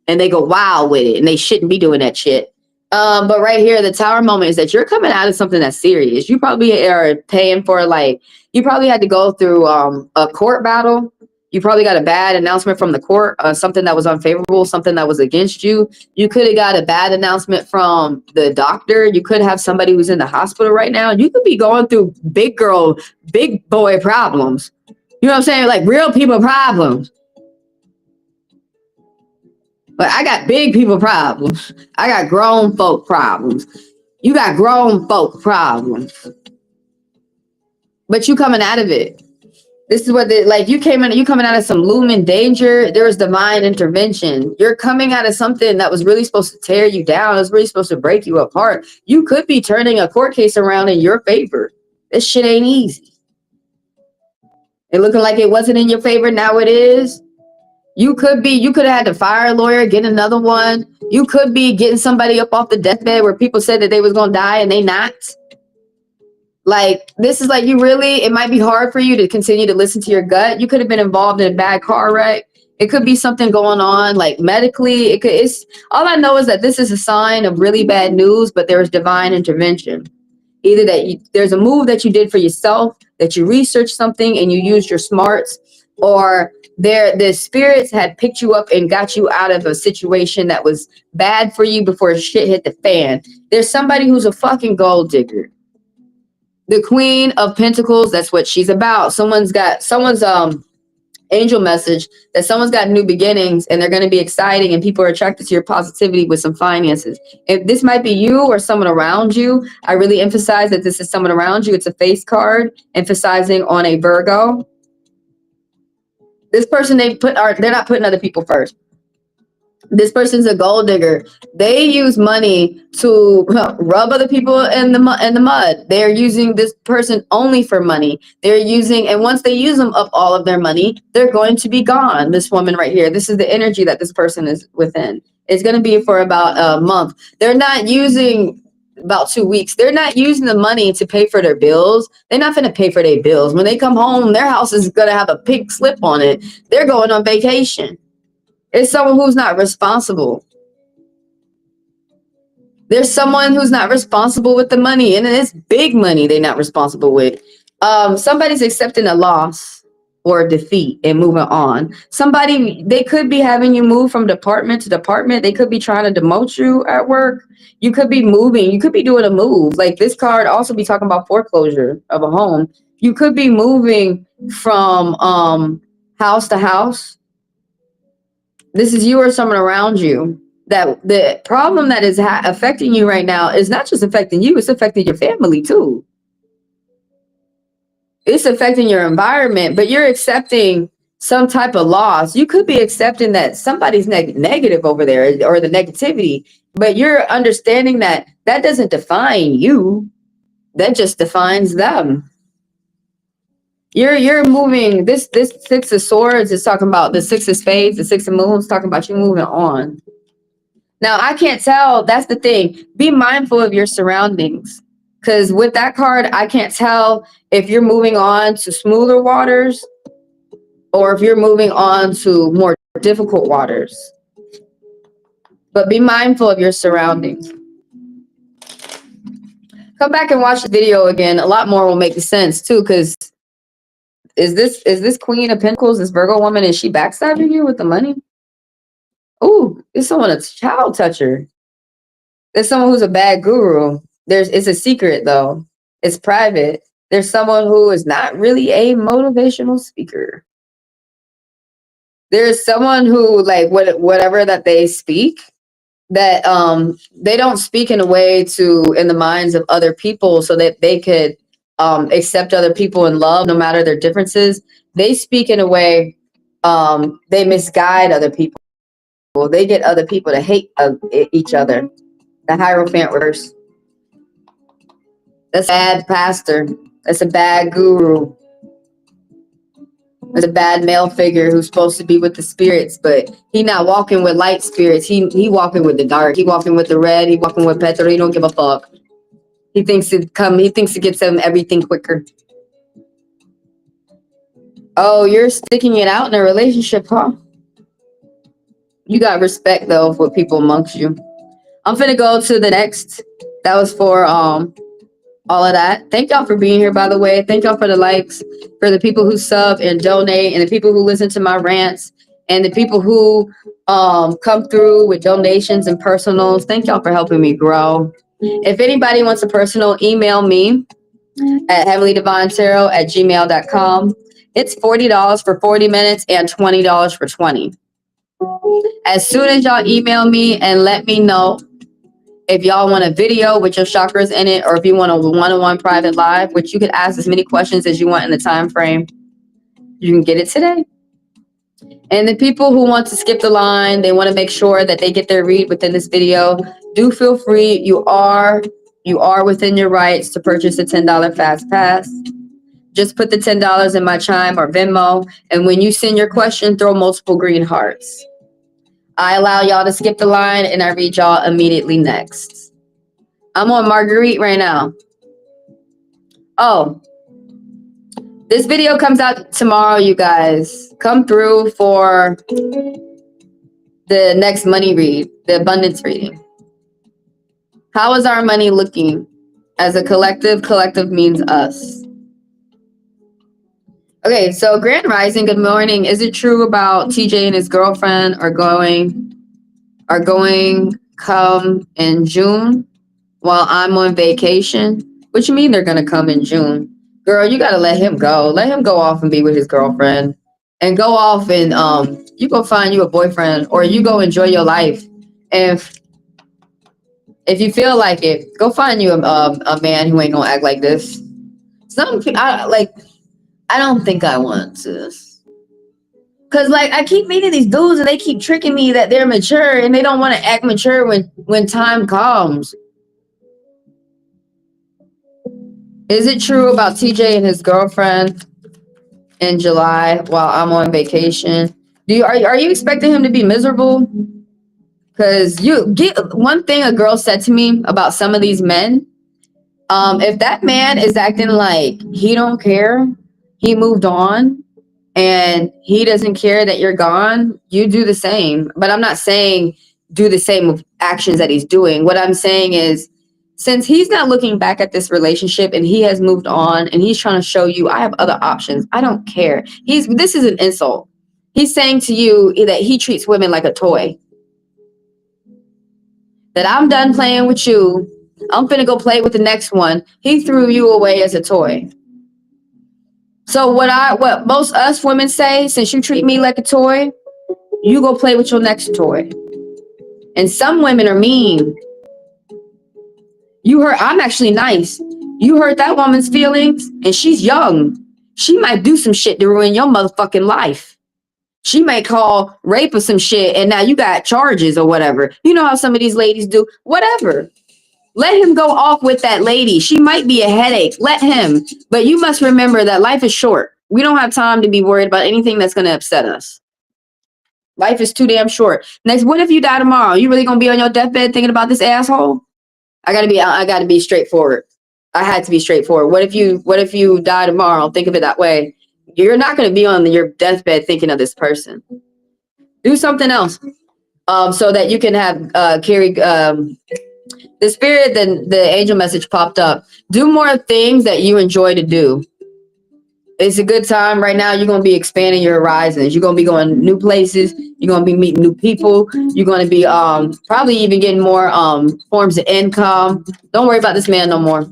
and they go wild with it, and they shouldn't be doing that shit. But right here, the tower moment is that you're coming out of something that's serious. You probably are paying for, like, you probably had to go through a court battle. You probably got a bad announcement from the court, something that was unfavorable, something that was against you. You could have got a bad announcement from the doctor. You could have somebody who's in the hospital right now. You could be going through big boy problems. You know what I'm saying? Like real people problems. But I got big people problems. I got grown folk problems. You got grown folk problems. But you coming out of it. This is what you coming out of some looming danger. There was divine intervention. You're coming out of something that was really supposed to tear you down. It was really supposed to break you apart. You could be turning a court case around in your favor. This shit ain't easy. It looking like it wasn't in your favor, now it is. You could have had to fire a lawyer, get another one. You could be getting somebody up off the deathbed where people said that they was gonna die and they not. Like, this is like, it might be hard for you to continue to listen to your gut. You could have been involved in a bad car wreck. It could be something going on, like medically. It's all I know is that this is a sign of really bad news, but there is divine intervention. Either there's a move that you did for yourself, that you researched something and you used your smarts, or the spirits had picked you up and got you out of a situation that was bad for you before shit hit the fan. There's somebody who's a fucking gold digger. The Queen of Pentacles, that's what she's about. Someone's angel message that someone's got new beginnings and they're going to be exciting and people are attracted to your positivity with some finances. If this might be you or someone around you, I really emphasize that this is someone around you. It's a face card emphasizing on a Virgo. This person they're not putting other people first. This person's a gold digger. They use money to rub other people in the mud. They're using this person only for money. And once they use them up all of their money, they're going to be gone. This woman right here, this is the energy that this person is within. It's going to be for about a month. They're not using about 2 weeks. They're not using the money to pay for their bills. They're not going to pay for their bills. When they come home, their house is going to have a pink slip on it. They're going on vacation. It's someone who's not responsible. There's someone who's not responsible with the money, and it's big money they're not responsible with. Somebody's accepting a loss or a defeat and moving on. They could be having you move from department to department. They could be trying to demote you at work. You could be moving. You could be doing a move. Like, this card also be talking about foreclosure of a home. You could be moving from house to house. This is you or someone around you. That the problem that is affecting you right now is not just affecting you, it's affecting your family too. It's affecting your environment, but you're accepting some type of loss. You could be accepting that somebody's negative over there, or the negativity, but you're understanding that doesn't define you. That just defines them. You're moving. This Six of Swords is talking about the Six of Spades, the Six of Moons, talking about you moving on. Now, I can't tell. That's the thing. Be mindful of your surroundings, because with that card, I can't tell if you're moving on to smoother waters or if you're moving on to more difficult waters. But be mindful of your surroundings. Come back and watch the video again. A lot more will make sense too, because is this Queen of Pentacles, this Virgo woman, is she backstabbing you with the money? Ooh, it's someone, a child toucher. There's someone who's a bad guru. It's a secret though. It's private. There's someone who is not really a motivational speaker. There's someone who, like, whatever that they speak, that they don't speak in a way in the minds of other people so that they could accept other people in love no matter their differences. They speak in a way they misguide other people. They get other people to hate each other. The Hierophant reverse. That's a bad pastor. That's a bad guru. That's a bad male figure who's supposed to be with the spirits, but he not walking with light spirits. He walking with the dark. He walking with the red. He walking with Petro. He don't give a fuck. He thinks it gets him everything quicker. Oh, you're sticking it out in a relationship, huh? You got respect though for people amongst you. I'm finna go to the next. That was for all of that. Thank y'all for being here, by the way. Thank y'all for the likes, for the people who sub and donate, and the people who listen to my rants, and the people who come through with donations and personals. Thank y'all for helping me grow. If anybody wants a personal, email me at HeavenlyDivineTaro@gmail.com. It's $40 for 40 minutes and $20 for 20. As soon as y'all email me and let me know if y'all want a video with your chakras in it, or if you want a one-on-one private live, which you can ask as many questions as you want in the time frame, you can get it today. And the people who want to skip the line, they want to make sure that they get their read within this video, do feel free. You are within your rights to purchase a $10 fast pass. Just put the $10 in my Chime or Venmo, and when you send your question, throw multiple green hearts. I allow y'all to skip the line, and I read y'all immediately next. I'm on Marguerite right now. Oh, this video comes out tomorrow, you guys. Come through for the next money read, the abundance reading. How is our money looking as a collective? Collective means us. Okay, so Grand Rising, good morning. Is it true about TJ and his girlfriend are going come in June while I'm on vacation? What you mean they're gonna come in June? Girl, you gotta let him go. Let him go off and be with his girlfriend. And go off and you go find you a boyfriend, or you go enjoy your life. If you feel like it, go find you a man who ain't gonna act like this. I don't think I want to. Cause like I keep meeting these dudes and they keep tricking me that they're mature and they don't want to act mature when time comes. Is it true about TJ and his girlfriend in July while I'm on vacation? Are you expecting him to be miserable? Cause you get one thing a girl said to me about some of these men. If that man is acting like he don't care, he moved on, and he doesn't care that you're gone, you do the same. But I'm not saying do the same with actions that he's doing. What I'm saying is, since he's not looking back at this relationship and he has moved on and he's trying to show you, I have other options, I don't care. This is an insult. He's saying to you that he treats women like a toy. That I'm done playing with you. I'm finna go play with the next one. He threw you away as a toy. So what most us women say, since you treat me like a toy, you go play with your next toy. And some women are mean. I'm actually nice. You hurt that woman's feelings, and she's young. She might do some shit to ruin your motherfucking life. She may call rape or some shit, and now you got charges or whatever. You know how some of these ladies do. Whatever. Let him go off with that lady. She might be a headache. Let him. But you must remember that life is short. We don't have time to be worried about anything that's going to upset us. Life is too damn short. Next, what if you die tomorrow? You really going to be on your deathbed thinking about this asshole? I gotta be straightforward. I had to be straightforward. What if you die tomorrow? Think of it that way. You're not going to be on your deathbed thinking of this person. Do something else. So that you can have carry the spirit. Then the angel message popped up. Do more things that you enjoy to do. It's a good time right now. You're going to be expanding your horizons. You're going to be going new places. You're going to be meeting new people. You're going to be probably even getting more forms of income. Don't worry about this man no more.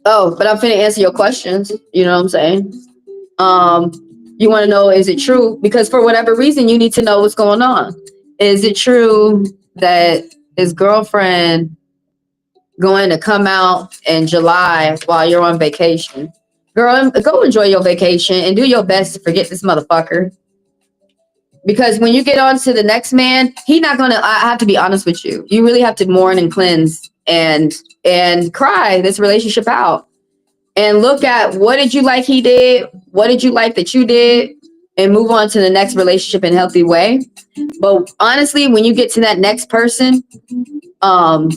Oh, but I'm finna answer your questions. You know what I'm saying? You want to know, is it true? Because for whatever reason, you need to know what's going on. Is it true that his girlfriend going to come out in July while you're on vacation? Girl, go enjoy your vacation and do your best to forget this motherfucker. Because when you get on to the next man, he not gonna. I have to be honest with you. You really have to mourn and cleanse and cry this relationship out. And look at what did you like he did, what did you like that you did, and move on to the next relationship in a healthy way. But honestly, when you get to that next person, when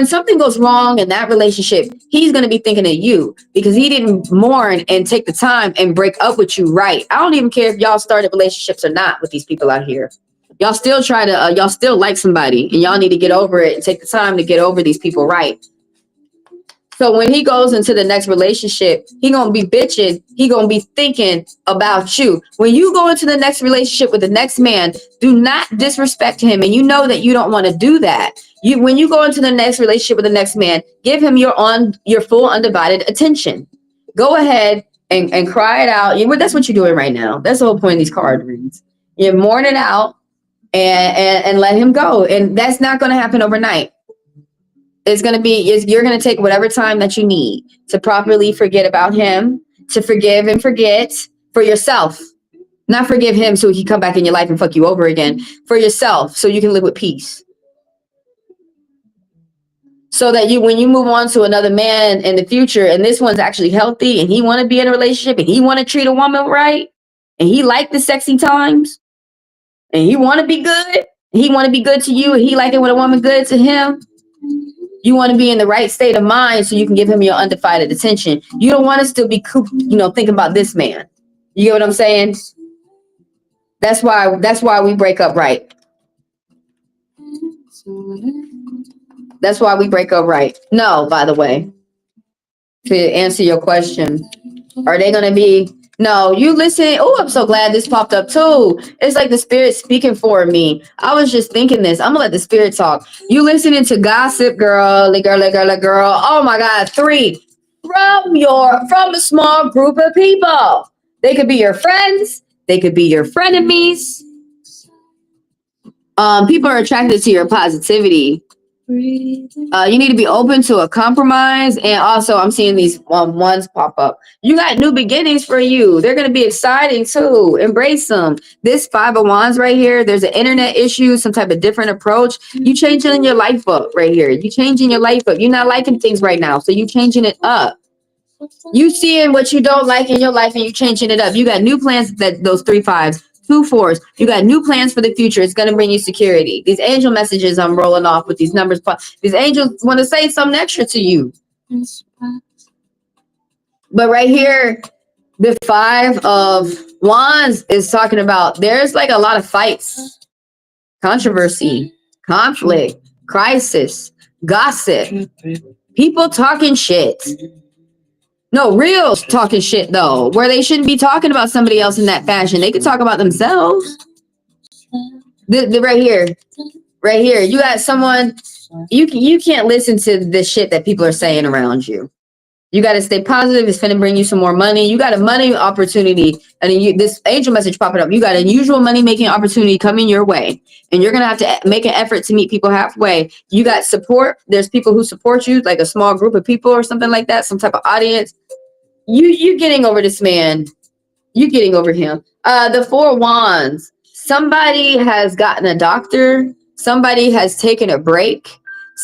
something goes wrong in that relationship, he's going to be thinking of you because he didn't mourn and take the time and break up with you right. I don't even care if y'all started relationships or not with these people out here. Y'all still y'all still like somebody, and y'all need to get over it and take the time to get over these people right. So when he goes into the next relationship, he gonna be bitching. He gonna be thinking about you. When you go into the next relationship with the next man, do not disrespect him. And you know that you don't want to do that. When you go into the next relationship with the next man, give him your full undivided attention. Go ahead and cry it out. That's what you're doing right now. That's the whole point of these card reads. You mourn it out and let him go. And that's not going to happen overnight. It's going to be, you're going to take whatever time that you need to properly forget about him, to forgive and forget for yourself. Not forgive him so he can come back in your life and fuck you over again. For yourself, so you can live with peace. So that when you move on to another man in the future, and this one's actually healthy, and he want to be in a relationship, and he want to treat a woman right, and he like the sexy times, and he want to be good, he want to be good to you, and he like it when a woman good to him. You want to be in the right state of mind so you can give him your undivided attention. You don't want to still be, thinking about this man. You get what I'm saying? That's why we break up right. That's why we break up right. No, by the way, to answer your question, are they going to be? No, you listen. Oh, I'm so glad this popped up too. It's like the spirit speaking for me. I was just thinking this. I'm gonna let the spirit talk. You listening to gossip, girl. Oh my God, 3 from a small group of people. They could be your friends. They could be your frenemies. People are attracted to your positivity. You need to be open to a compromise. And also, I'm seeing these ones pop up. You got new beginnings for you. They're going to be exciting too. Embrace them. This 5 of Wands right here, there's an internet issue, some type of different approach. You changing your life up right here. You changing your life up. You're not liking things right now, so you changing it up. You seeing what you don't like in your life and you changing it up. You got new plans, that those 3 5s. 2 4s. You got new plans for the future. It's going to bring you security. These angel messages I'm rolling off with these numbers. These angels want to say something extra to you. But right here, the 5 of Wands is talking about there's like a lot of fights, controversy, conflict, crisis, gossip, people talking shit. No, real talking shit though, where they shouldn't be talking about somebody else in that fashion. They could talk about themselves. Right here, you got someone. You can't listen to the shit that people are saying around you. You got to stay positive. It's going to bring you some more money. You got a money opportunity, and this angel message popping up. You got an unusual money making opportunity coming your way, and you're going to have to make an effort to meet people halfway. You got support. There's people who support you, like a small group of people or something like that, some type of audience. You getting over this man. You getting over him. The 4 Wands. Somebody has gotten a doctor. Somebody has taken a break.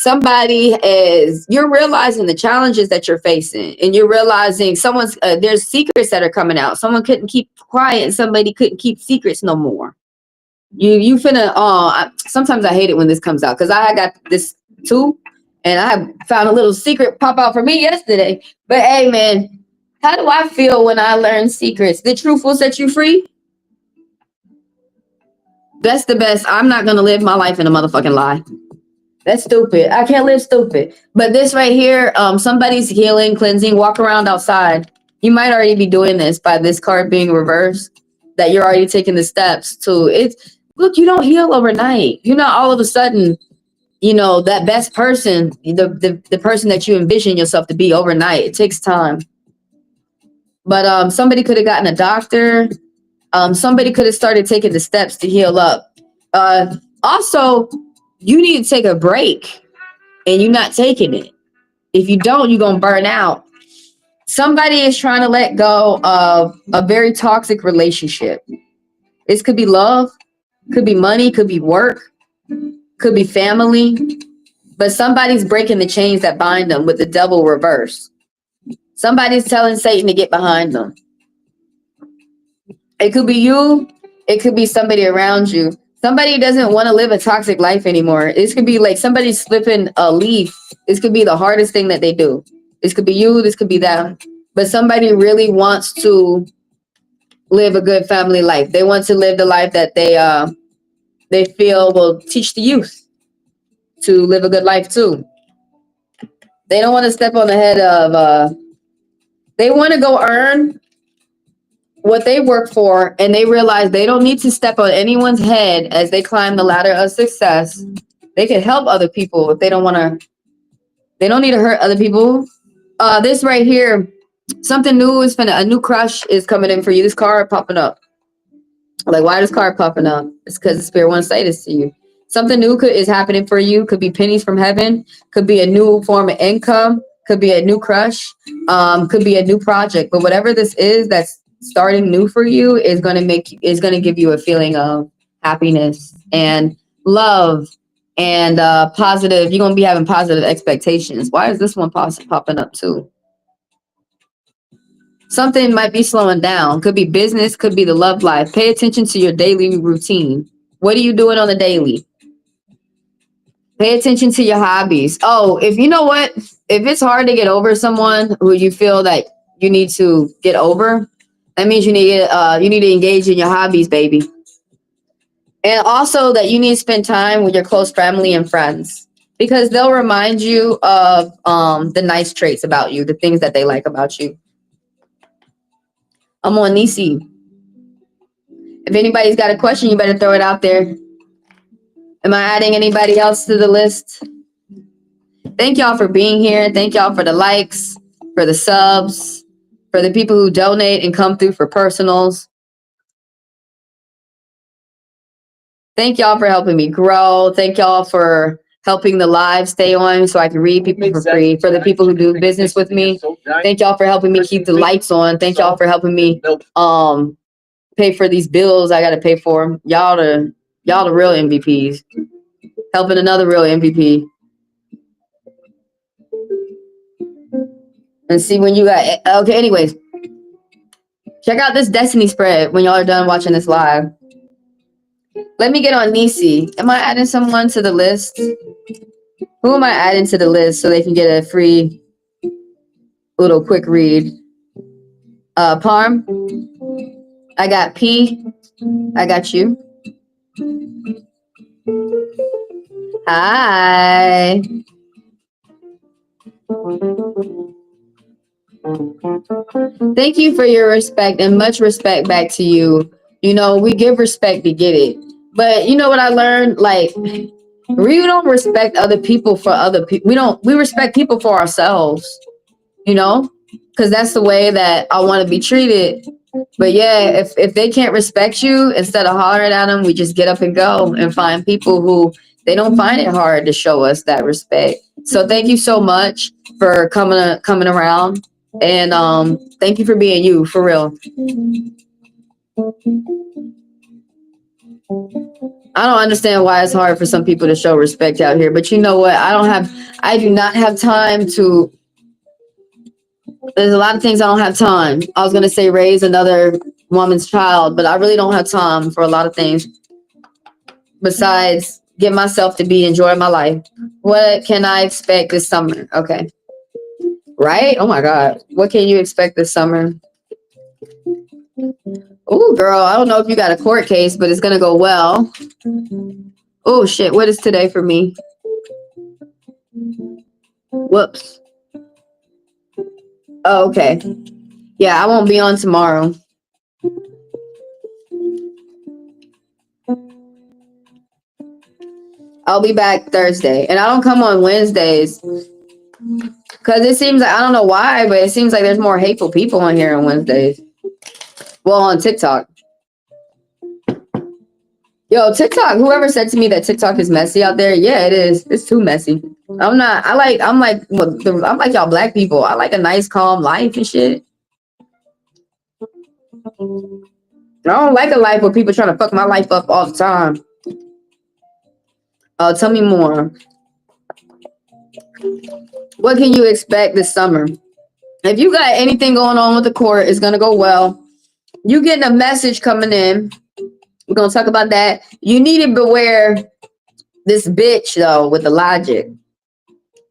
You're realizing the challenges that you're facing, and you're realizing there's secrets that are coming out. Someone couldn't keep quiet, and somebody couldn't keep secrets no more. You finna, sometimes I hate it when this comes out, because I got this too, and I have found a little secret pop out for me yesterday. But hey, man, how do I feel when I learn secrets? The truth will set you free. That's the best. I'm not going to live my life in a motherfucking lie. That's stupid. I can't live stupid. But this right here, somebody's healing, cleansing, walk around outside. You might already be doing this by this card being reversed, that you're already taking the steps to it. Look, you don't heal overnight. You're not all of a sudden, that best person, the person that you envision yourself to be overnight. It takes time. But somebody could have gotten a doctor. Somebody could have started taking the steps to heal up. Also, you need to take a break, and you're not taking it. If you don't, you're going to burn out. Somebody is trying to let go of a very toxic relationship. This could be love, could be money, could be work, could be family. But somebody's breaking the chains that bind them with the devil reverse. Somebody's telling Satan to get behind them. It could be you. It could be somebody around you. Somebody doesn't want to live a toxic life anymore. This could be like somebody slipping a leaf. This could be the hardest thing that they do. This could be you. This could be them. But somebody really wants to live a good family life. They want to live the life that they feel will teach the youth to live a good life too. They don't want to step on the head of. They want to go earn what they work for, and they realize they don't need to step on anyone's head as they climb the ladder of success. They can help other people if they don't want to. They don't need to hurt other people. This right here, Something new is a new crush is coming in for you. This card popping up. Like, why this card popping up? It's because the spirit wants to say this to you. Something new is happening for you. Could be pennies from heaven. Could be a new form of income. Could be a new crush. Could be a new project. But whatever this is that's starting new for you is going to give you a feeling of happiness and love and positive. You're going to be having positive expectations. Why is this one popping up too? Something might be slowing down. Could be business, could be the love life. Pay attention to your daily routine. What are you doing on the daily? Pay attention to your hobbies. Oh, if you know what, if it's hard to get over someone who you feel that you need to get over, that means you need to engage in your hobbies, baby. And also that you need to spend time with your close family and friends because they'll remind you of the nice traits about you, the things that they like about you. I'm on Nisi. If anybody's got a question, you better throw it out there. Am I adding anybody else to the list? Thank y'all for being here. Thank y'all for the likes, for the subs, for the people who donate and come through for personals. Thank y'all for helping me grow. Thank y'all for helping the live stay on so I can read people for free. For the people who do business with me, thank y'all for helping me keep the lights on. Thank y'all for helping me pay for these bills I got to pay for. Y'all the real MVPs. Helping another real MVP. And see when you got okay. Anyways, check out this Destiny spread when y'all are done watching this live. Let me get on Nisi. Am I adding someone to the list? Who am I adding to the list so they can get a free little quick read? Parm. I got P. I got you. Hi. Thank you for your respect and much respect back to you. You know, we give respect to get it. But you know what I learned? Like, we don't respect other people for other people. We respect people for ourselves, you know, because that's the way that I want to be treated. But yeah, if they can't respect you, instead of hollering at them, we just get up and go and find people who they don't find it hard to show us that respect. So thank you so much for coming around. And thank you for being you, for real. I don't understand why it's hard for some people to show respect out here, but you know what? I do not have time to. There's a lot of things I don't have time. I was gonna say raise another woman's child, but I really don't have time for a lot of things besides get myself to be enjoying my life. What can I expect this summer? Okay. Right? Oh my God. What can you expect this summer? Oh, girl, I don't know if you got a court case, but it's gonna go well. Oh shit, what is today for me? Whoops. Oh, okay. Yeah, I won't be on tomorrow. I'll be back Thursday. And I don't come on Wednesdays. Because it seems like, I don't know why, but it seems like there's more hateful people on here on Wednesdays. Well, on TikTok. Yo, TikTok, whoever said to me that TikTok is messy out there, yeah, it is. It's too messy. I'm like y'all black people. I like a nice, calm life and shit. I don't like a life where people trying to fuck my life up all the time. Tell me more. What can you expect this summer? If you got anything going on with the court, it's gonna go well. You getting a message coming in. We're gonna talk about that. You need to beware this bitch though with the logic.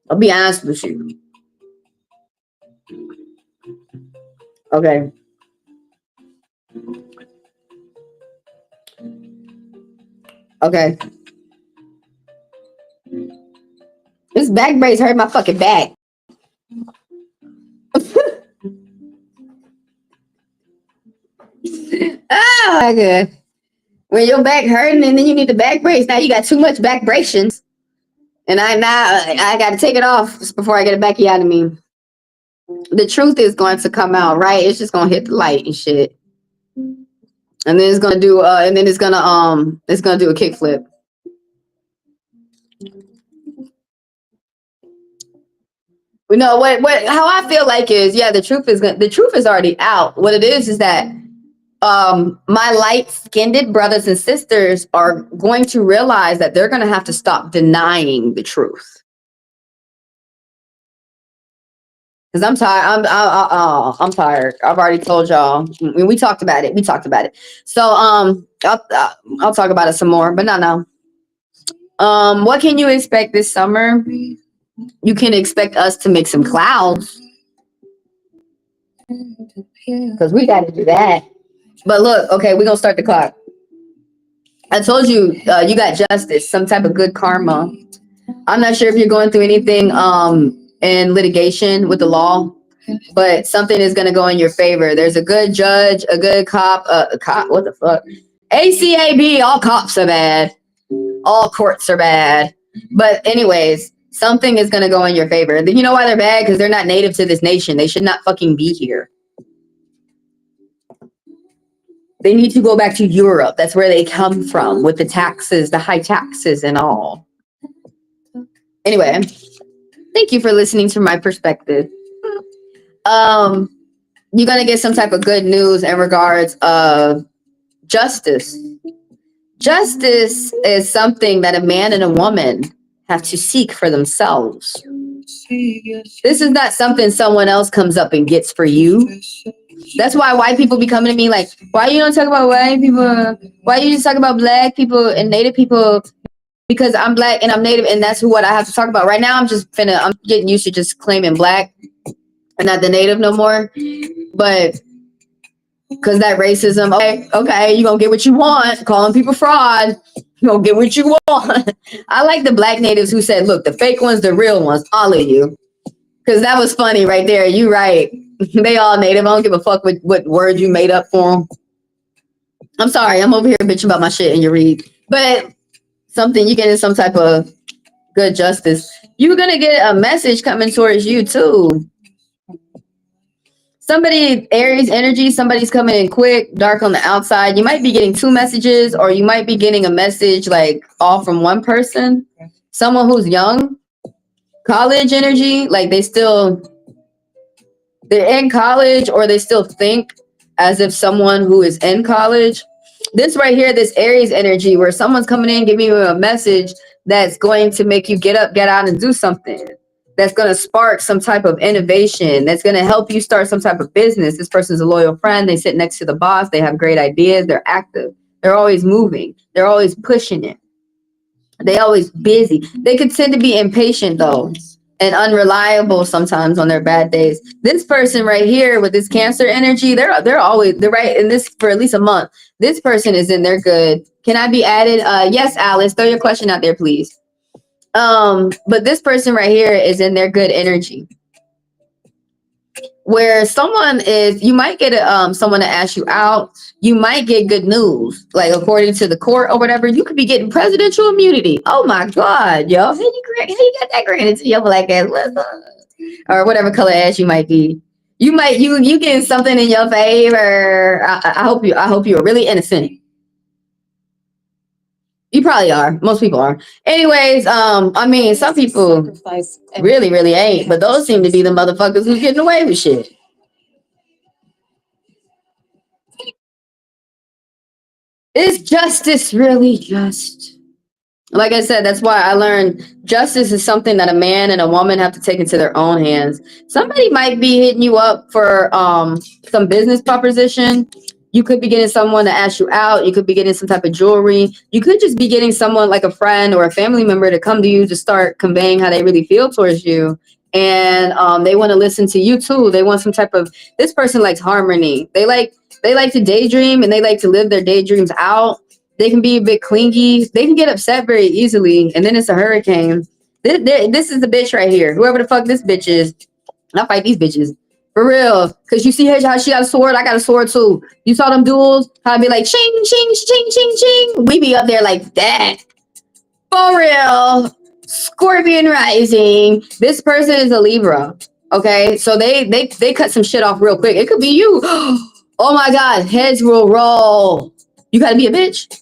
I'll be honest with you. Okay. Okay. This back brace hurt my fucking back. Oh my God. When your back hurting and then you need the back brace, now you got too much back braces. And I got to take it off before I get it back out of me. the truth is going to come out, right? It's just gonna hit the light and shit. And then it's gonna do it's gonna do a kickflip. You know what how I feel like is, yeah, the truth is already out. What it is that my light-skinned brothers and sisters are going to realize that they're gonna have to stop denying the truth. Because I'm tired. I'm tired. I've already told y'all. We talked about it. So I'll talk about it some more, but no. What can you expect this summer? You can expect us to make some clouds, because we got to do that. But look, okay, we're gonna start the clock. I told you, you got justice, some type of good karma. I'm not sure if you're going through anything in litigation with the law, but something is going to go in your favor. There's a good judge, a good cop, what the fuck? ACAB, all cops are bad. All courts are bad. But anyways, something is going to go in your favor. You know why they're bad? Because they're not native to this nation. They should not fucking be here. They need to go back to Europe. That's where they come from, with the taxes, the high taxes and all. Anyway, thank you for listening to my perspective. You're going to get some type of good news in regards of justice. Justice is something that a man and a woman have to seek for themselves. This is not something someone else comes up and gets for you. That's why white people be coming to me like, why you don't talk about white people? Why you just talk about black people and native people? Because I'm black and I'm native, and that's what I have to talk about. Right now, I'm getting used to just claiming black and not the native no more. But because that racism, okay, you're going to get what you want. Calling people fraud, you're going to get what you want. I like the black natives who said, look, the fake ones, the real ones, all of you. Because that was funny right there. You right. They all native. I don't give a fuck what word you made up for them. I'm sorry. I'm over here bitching about my shit and you read. But you're getting some type of good justice. You're going to get a message coming towards you too. Somebody, Aries energy, somebody's coming in quick, dark on the outside. You might be getting two messages, or you might be getting a message like all from one person. Someone who's young, college energy, like they're in college, or they still think as if someone who is in college. This right here, this Aries energy, where someone's coming in, giving you a message that's going to make you get up, get out, and do something. That's going to spark some type of innovation. That's going to help you start some type of business. This person's a loyal friend. They sit next to the boss. They have great ideas. They're active. They're always moving. They're always pushing it. They're always busy. They could tend to be impatient, though, and unreliable sometimes on their bad days. This person right here with this Cancer energy, they're right in this for at least a month. This person is in their good. Can I be added? Yes, Alice. Throw your question out there, please. But this person right here is in their good energy. Where someone is, you might get someone to ask you out. You might get good news, like according to the court or whatever. You could be getting presidential immunity. Oh my God, yo! How you got that granted to your black ass, or whatever color ass you might be. You getting something in your favor. I hope you are really innocent. You probably are. Most people are. Anyways, I mean, some people really, really ain't, but those seem to be the motherfuckers who's getting away with shit. Is justice really just? Like I said, that's why I learned justice is something that a man and a woman have to take into their own hands. Somebody might be hitting you up for some business proposition. You could be getting someone to ask you out. You could be getting some type of jewelry. You could just be getting someone like a friend or a family member to come to you to start conveying how they really feel towards you. And they want to listen to you too. They want some type of, this person likes harmony. They like to daydream, and they like to live their daydreams out. They can be a bit clingy. They can get upset very easily. And then it's a hurricane. This is the bitch right here. Whoever the fuck this bitch is. I'll fight these bitches. For real. Because you see how she got a sword? I got a sword too. You saw them duels? How I'd be like, ching, ching, ching, ching, ching. We be up there like that. For real. Scorpion rising. This person is a Libra. Okay, so they cut some shit off real quick. It could be you. Oh my God, heads will roll. You gotta be a bitch.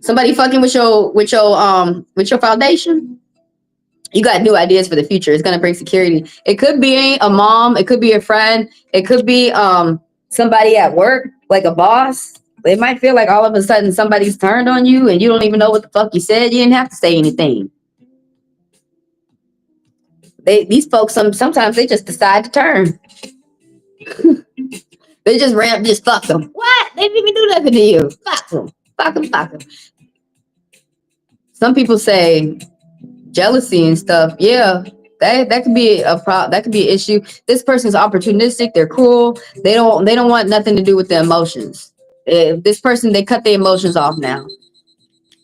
Somebody fucking with your foundation. You got new ideas for the future. It's gonna bring security. It could be a mom. It could be a friend. It could be somebody at work, like a boss. It might feel like all of a sudden somebody's turned on you and you don't even know what the fuck you said. You didn't have to say anything. These folks sometimes they just decide to turn. They just fuck them. What? They didn't even do nothing to you. Fuck them. Fuck them. Fuck them. Some people say jealousy and stuff. Yeah, that could be a problem. That could be an issue. This person's opportunistic. They're cruel. They don't want nothing to do with the emotions. This person, they cut the emotions off now.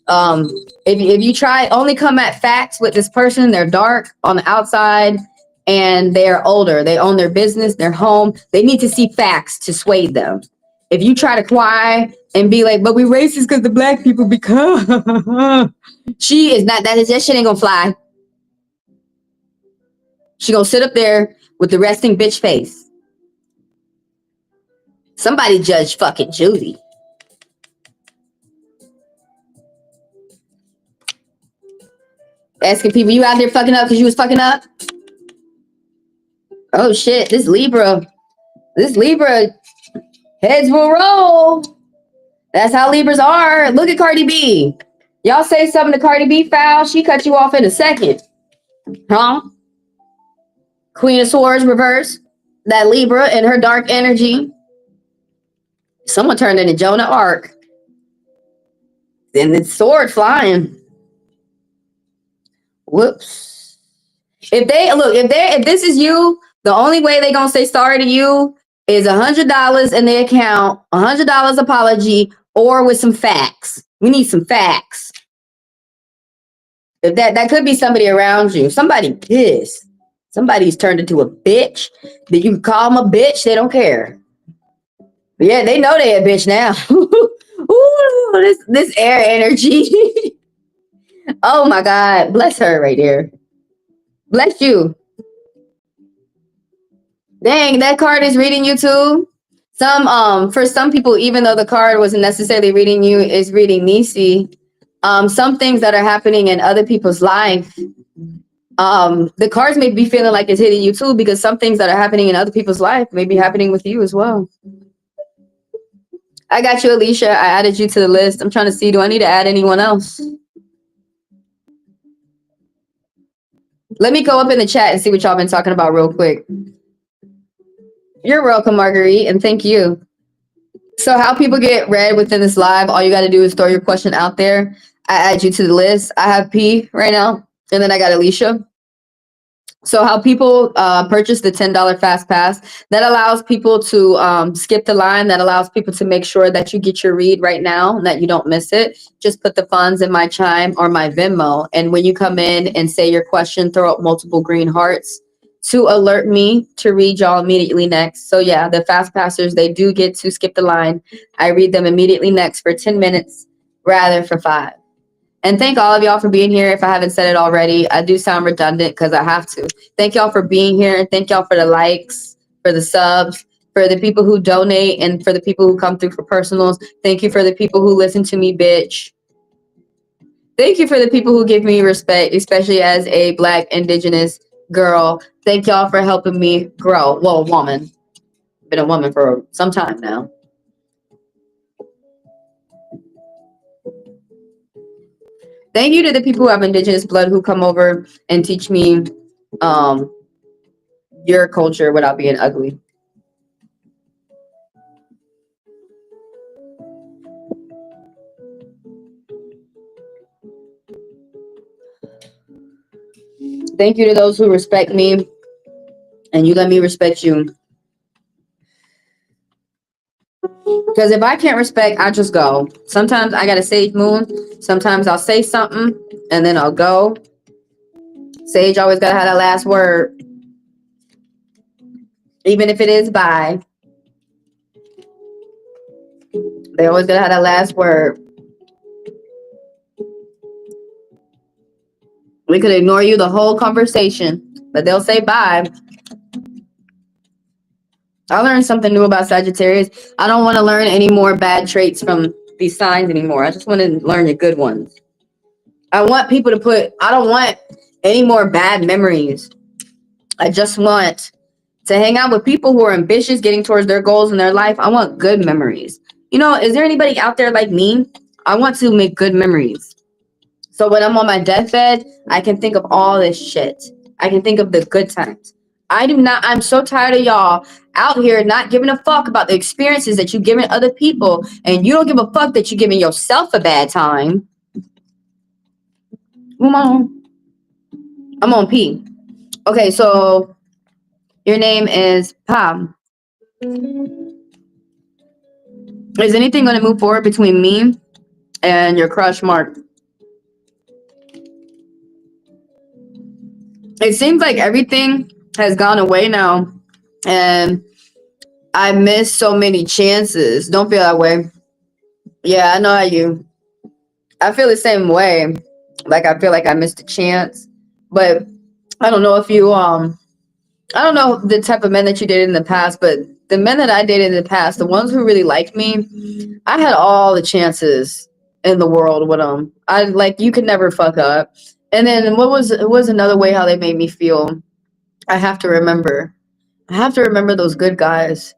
If you try only come at facts with this person, they're dark on the outside and they're older. They own their business, their home. They need to see facts to sway them. If you try to cry and be like, but we racist because the black people become she is not that shit ain't gonna fly. She gonna sit up there with the resting bitch face. Somebody judge fucking Judy. Asking people, you out there fucking up because you was fucking up? Oh shit, this Libra heads will roll. That's how Libras are. Look at Cardi B. Y'all say something to Cardi B foul, she cut you off in a second. Huh? Queen of Swords reverse. That Libra and her dark energy. Someone turned into Joan of Arc. Then the sword flying. Whoops. If this is you, the only way they gonna say sorry to you is $100 in their account, $100 apology, or with some facts. We need some facts. If that could be somebody around you. Somebody pissed. Somebody's turned into a bitch. That you can call them a bitch, they don't care. But yeah, they know they a bitch now. Ooh, this air energy. Oh my God. Bless her right there. Bless you. Dang, that card is reading you too. For some people, even though the card wasn't necessarily reading you, is reading Nisi. Some things that are happening in other people's life. The cards may be feeling like it's hitting you too, because some things that are happening in other people's life may be happening with you as well. I got you, Alicia. I added you to the list. I'm trying to see, do I need to add anyone else? Let me go up in the chat and see what y'all been talking about real quick. You're welcome, Marguerite, and thank you. So how people get read within this live, all you got to do is throw your question out there. I add you to the list. I have P right now, and then I got Alicia. So how people purchase the $10 fast pass, that allows people to skip the line. That allows people to make sure that you get your read right now and that you don't miss it. Just put the funds in my Chime or my Venmo. And when you come in and say your question, throw up multiple green hearts to alert me to read y'all immediately next. So yeah, the fast passers, they do get to skip the line. I read them immediately next for 10 minutes rather for 5. And thank all of y'all for being here. If I haven't said it already, I do sound redundant because I have to. Thank y'all for being here. And thank y'all for the likes, for the subs, for the people who donate, and for the people who come through for personals. Thank you for the people who listen to me, bitch. Thank you for the people who give me respect, especially as a Black Indigenous girl. Thank y'all for helping me grow. Well, a woman. Been a woman for some time now. Thank you to the people who have Indigenous blood who come over and teach me your culture without being ugly. Thank you to those who respect me and you let me respect you. Because if I can't respect, I just go. Sometimes I got a sage moon. Sometimes I'll say something and then I'll go. Sage always got to have that last word. Even if it is bye. They always got to have that last word. We could ignore you the whole conversation, but they'll say bye. I learned something new about Sagittarius. I don't want to learn any more bad traits from these signs anymore. I just want to learn the good ones. I want people to I don't want any more bad memories. I just want to hang out with people who are ambitious, getting towards their goals in their life. I want good memories. You know, is there anybody out there like me? I want to make good memories. So when I'm on my deathbed, I can think of all this shit. I can think of the good times. I'm so tired of y'all out here not giving a fuck about the experiences that you've given other people, and you don't give a fuck that you're giving yourself a bad time. Come on. I'm on P. Okay, so your name is Pam. Is anything going to move forward between me and your crush, Mark? It seems like everything has gone away now, and I missed so many chances. Don't feel that way. Yeah, I know how I feel the same way. Like, I feel like I missed a chance, but I don't know if I don't know the type of men that you dated in the past, but the men that I dated in the past, the ones who really liked me, I had all the chances in the world with them. You could never fuck up. And then what was another way how they made me feel? I have to remember. I have to remember those good guys.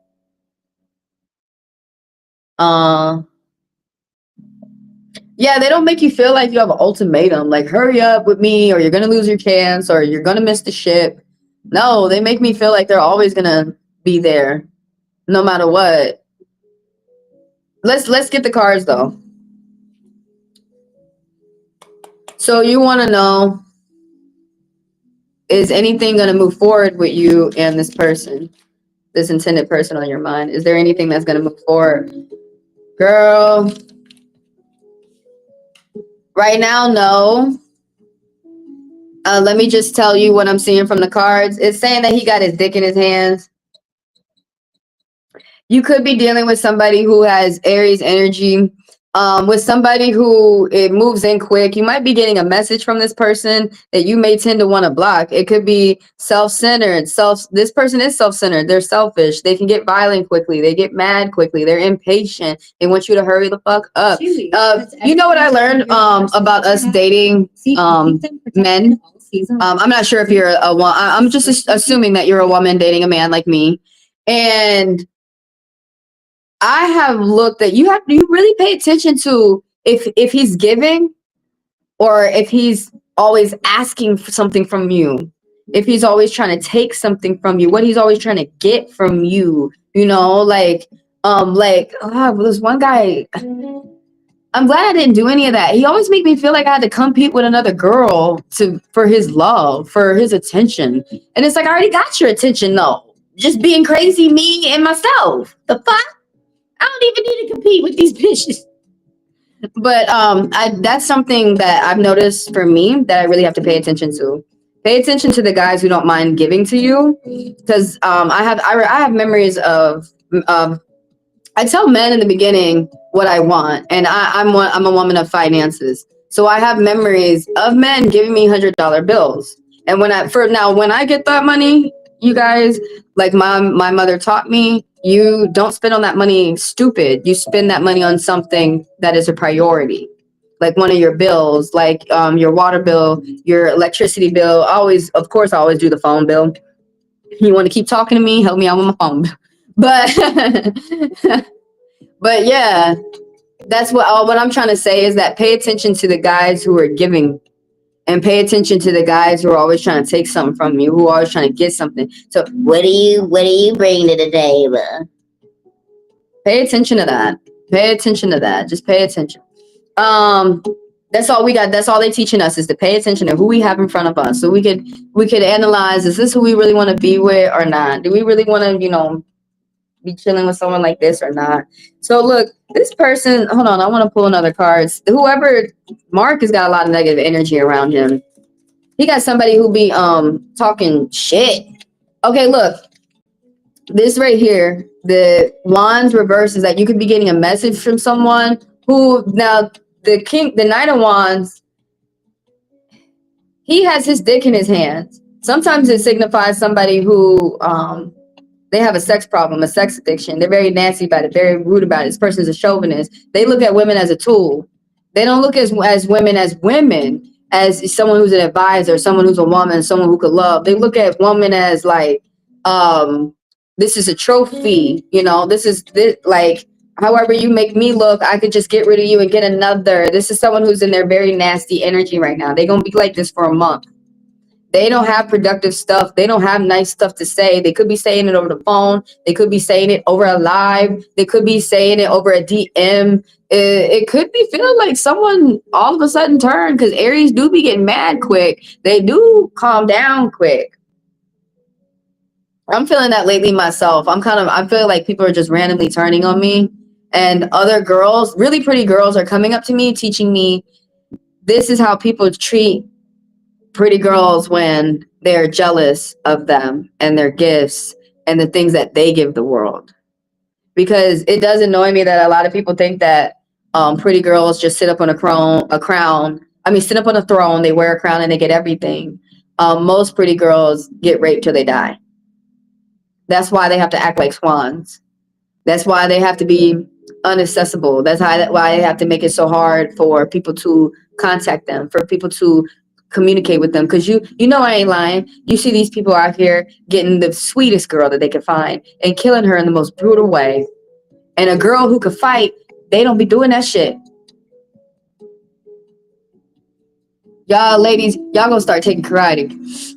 Yeah, they don't make you feel like you have an ultimatum, like hurry up with me or you're gonna lose your chance or you're gonna miss the ship. No, they make me feel like they're always gonna be there, no matter what. Let's get the cards though. So you want to know, is anything gonna move forward with you and this person, this intended person on your mind? Is there anything that's gonna move forward, girl? Right now, no. Let me just tell you what I'm seeing from the cards. It's saying that he got his dick in his hands. You could be dealing with somebody who has Aries energy, with somebody who it moves in quick. You might be getting a message from this person that you may tend to want to block. It could be self-centered. This person is self-centered. They're selfish. They can get violent quickly. They get mad quickly. They're impatient. They want you to hurry the fuck up. You know what I learned about us dating men? I'm not sure if you're a woman. I'm just assuming that you're a woman dating a man like me. And I have looked at you really pay attention to if he's giving or if he's always asking for something from you. If he's always trying to take something from you, what he's always trying to get from you, you know, there's one guy. I'm glad I didn't do any of that. He always made me feel like I had to compete with another girl for his love, for his attention. And it's like, I already got your attention though. Just being crazy, me and myself. The fuck? I don't even need to compete with these bitches. But that's something that I've noticed for me that I really have to pay attention to. Pay attention to the guys who don't mind giving to you, because I have memories of I tell men in the beginning what I want, and I'm a woman of finances, so I have memories of men giving me $100 bills. And when I get that money, you guys, like my mother taught me, you don't spend on that money stupid. You spend that money on something that is a priority, like one of your bills, like your water bill, your electricity bill. Of course, I always do the phone bill. You want to keep talking to me? Help me out with my phone bill. But but yeah, that's what I'm trying to say is that pay attention to the guys who are giving, and pay attention to the guys who are always trying to take something from you, who are always trying to get something. So what do you bring to the table? Pay attention to that. Pay attention to that. Just pay attention. That's all we got. That's all they're teaching us is to pay attention to who we have in front of us, so we could analyze, is this who we really want to be with or not? Do we really want to, be chilling with someone like this or not? So look, this person, hold on, I want to pull another card. Whoever, Mark has got a lot of negative energy around him. He got somebody who be talking shit. Okay, look, this right here, the wands reverse, is that you could be getting a message from someone who, now the Knight of Wands, he has his dick in his hands. Sometimes it signifies somebody who They have a sex problem, a sex addiction. They're very nasty about it, very rude about it. This person's a chauvinist. They look at women as a tool. They don't look as women, as someone who's an advisor, someone who's a woman, someone who could love. They look at women as like, this is a trophy, you know, this like, however you make me look, I could just get rid of you and get another. This is someone who's in their very nasty energy right now. They're going to be like this for a month. They don't have productive stuff. They don't have nice stuff to say. They could be saying it over the phone. They could be saying it over a live. They could be saying it over a DM. It could be feeling like someone all of a sudden turned, because Aries do be getting mad quick. They do calm down quick. I'm feeling that lately myself. I feel like people are just randomly turning on me. And other girls, really pretty girls, are coming up to me, teaching me this is how people treat pretty girls when they're jealous of them and their gifts and the things that they give the world. Because it does annoy me that a lot of people think that pretty girls just sit up on sit up on a throne, they wear a crown and they get everything. Most pretty girls get raped till they die. That's why they have to act like swans. That's why they have to be inaccessible. That's why they have to make it so hard for people to contact them, for people to communicate with them. Because you know I ain't lying. You see these people out here getting the sweetest girl that they can find and killing her in the most brutal way. And a girl who could fight, they don't be doing that shit. Y'all ladies, y'all gonna start taking karate.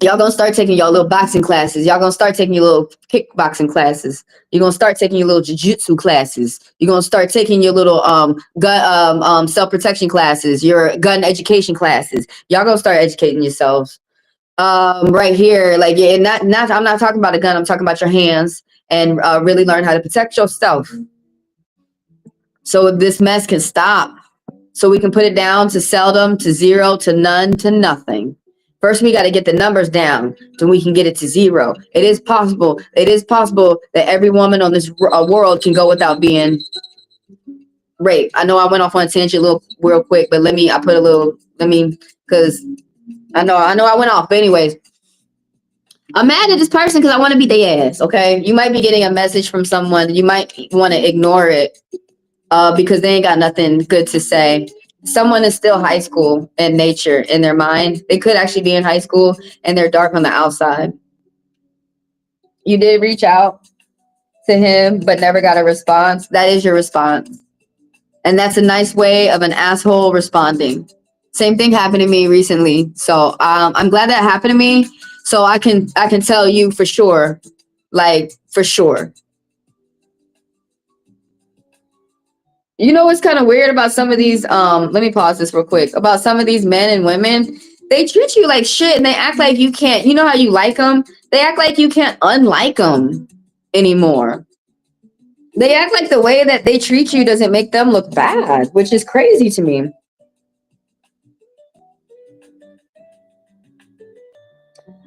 Y'all gonna start taking your little boxing classes. Y'all gonna start taking your little kickboxing classes. You're gonna start taking your little jiu-jitsu classes. You're gonna start taking your little gun self-protection classes, your gun education classes. Y'all gonna start educating yourselves. Right here, like, yeah, not I'm not talking about a gun, I'm talking about your hands, and really learn how to protect yourself. So this mess can stop. So we can put it down to seldom, to zero, to none, to nothing. First, we got to get the numbers down so we can get it to zero. It is possible. It is possible that every woman on this world can go without being raped. I know I went off on a tangent real quick, but because I know I went off. But anyways, I'm mad at this person because I want to beat their ass, okay? You might be getting a message from someone. You might want to ignore it because they ain't got nothing good to say. Someone is still high school in nature, in their mind. They could actually be in high school and they're dark on the outside. You did reach out to him but never got a response. That is your response. And that's a nice way of an asshole responding. Same thing happened to me recently. So I'm glad that happened to me. So I can tell you for sure, like for sure. You know what's kind of weird about some of these, let me pause this real quick, about some of these men and women, they treat you like shit and they act like you can't, you know how you like them? They act like you can't unlike them anymore. They act like the way that they treat you doesn't make them look bad, which is crazy to me.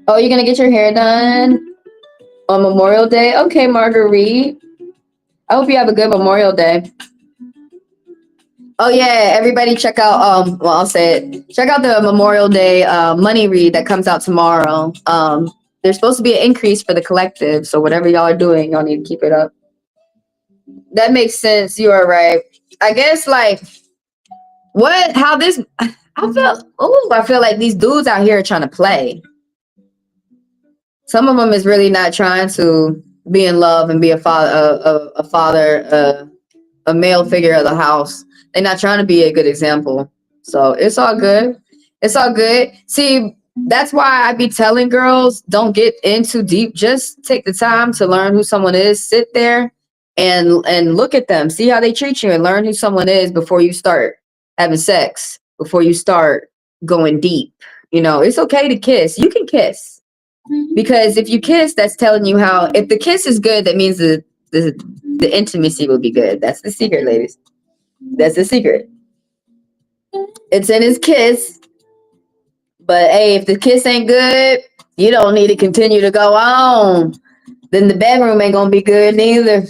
Oh, you're going to get your hair done on Memorial Day? Okay, Marguerite. I hope you have a good Memorial Day. Oh yeah, everybody check out well, I'll say it. Check out the Memorial Day money read that comes out tomorrow. There's supposed to be an increase for the collective, so whatever y'all are doing, y'all need to keep it up. That makes sense. You are right. I guess like I feel like these dudes out here are trying to play. Some of them is really not trying to be in love and be a father, a male figure of the house. They're not trying to be a good example. So it's all good. It's all good. See, that's why I be telling girls, don't get in too deep. Just take the time to learn who someone is. Sit there and look at them. See how they treat you and learn who someone is before you start having sex, before you start going deep. You know, it's okay to kiss. You can kiss. Because if you kiss, that's telling you how, if the kiss is good, that means the intimacy will be good. That's the secret, ladies. That's the secret. It's in his kiss. But hey, if the kiss ain't good, you don't need to continue to go on. Then the bedroom ain't gonna be good neither.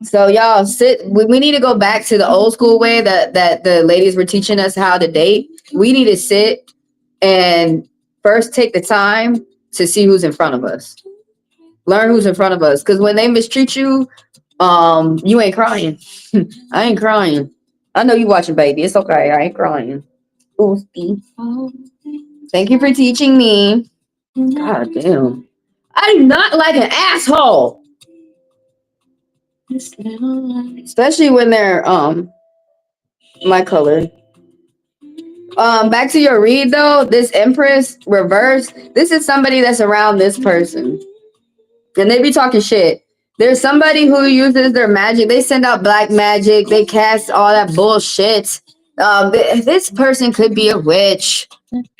So y'all we need to go back to the old school way that the ladies were teaching us how to date. We need to sit and first take the time to see who's in front of us. Learn who's in front of us. Because when they mistreat you, you ain't crying. I ain't crying. I know you watching, baby. It's okay. I ain't crying. Oofy. Thank you for teaching me. God damn. I do not like an asshole. Especially when they're my color. Back to your read though, this Empress reverse, this is somebody that's around this person. And they be talking shit. There's somebody who uses their magic. They send out black magic. They cast all that bullshit. This person could be a witch.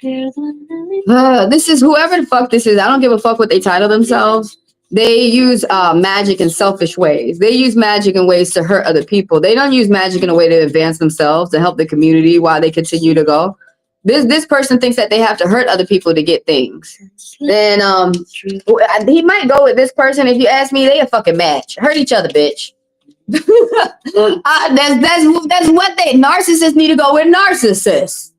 This is whoever the fuck this is. I don't give a fuck what they title themselves. They use magic in selfish ways. They use magic in ways to hurt other people. They don't use magic in a way to advance themselves, to help the community while they continue to go. This person thinks that they have to hurt other people to get things. Then he might go with this person. If you ask me, they a fucking match. Hurt each other, bitch. That's what they narcissists need to go with. Narcissists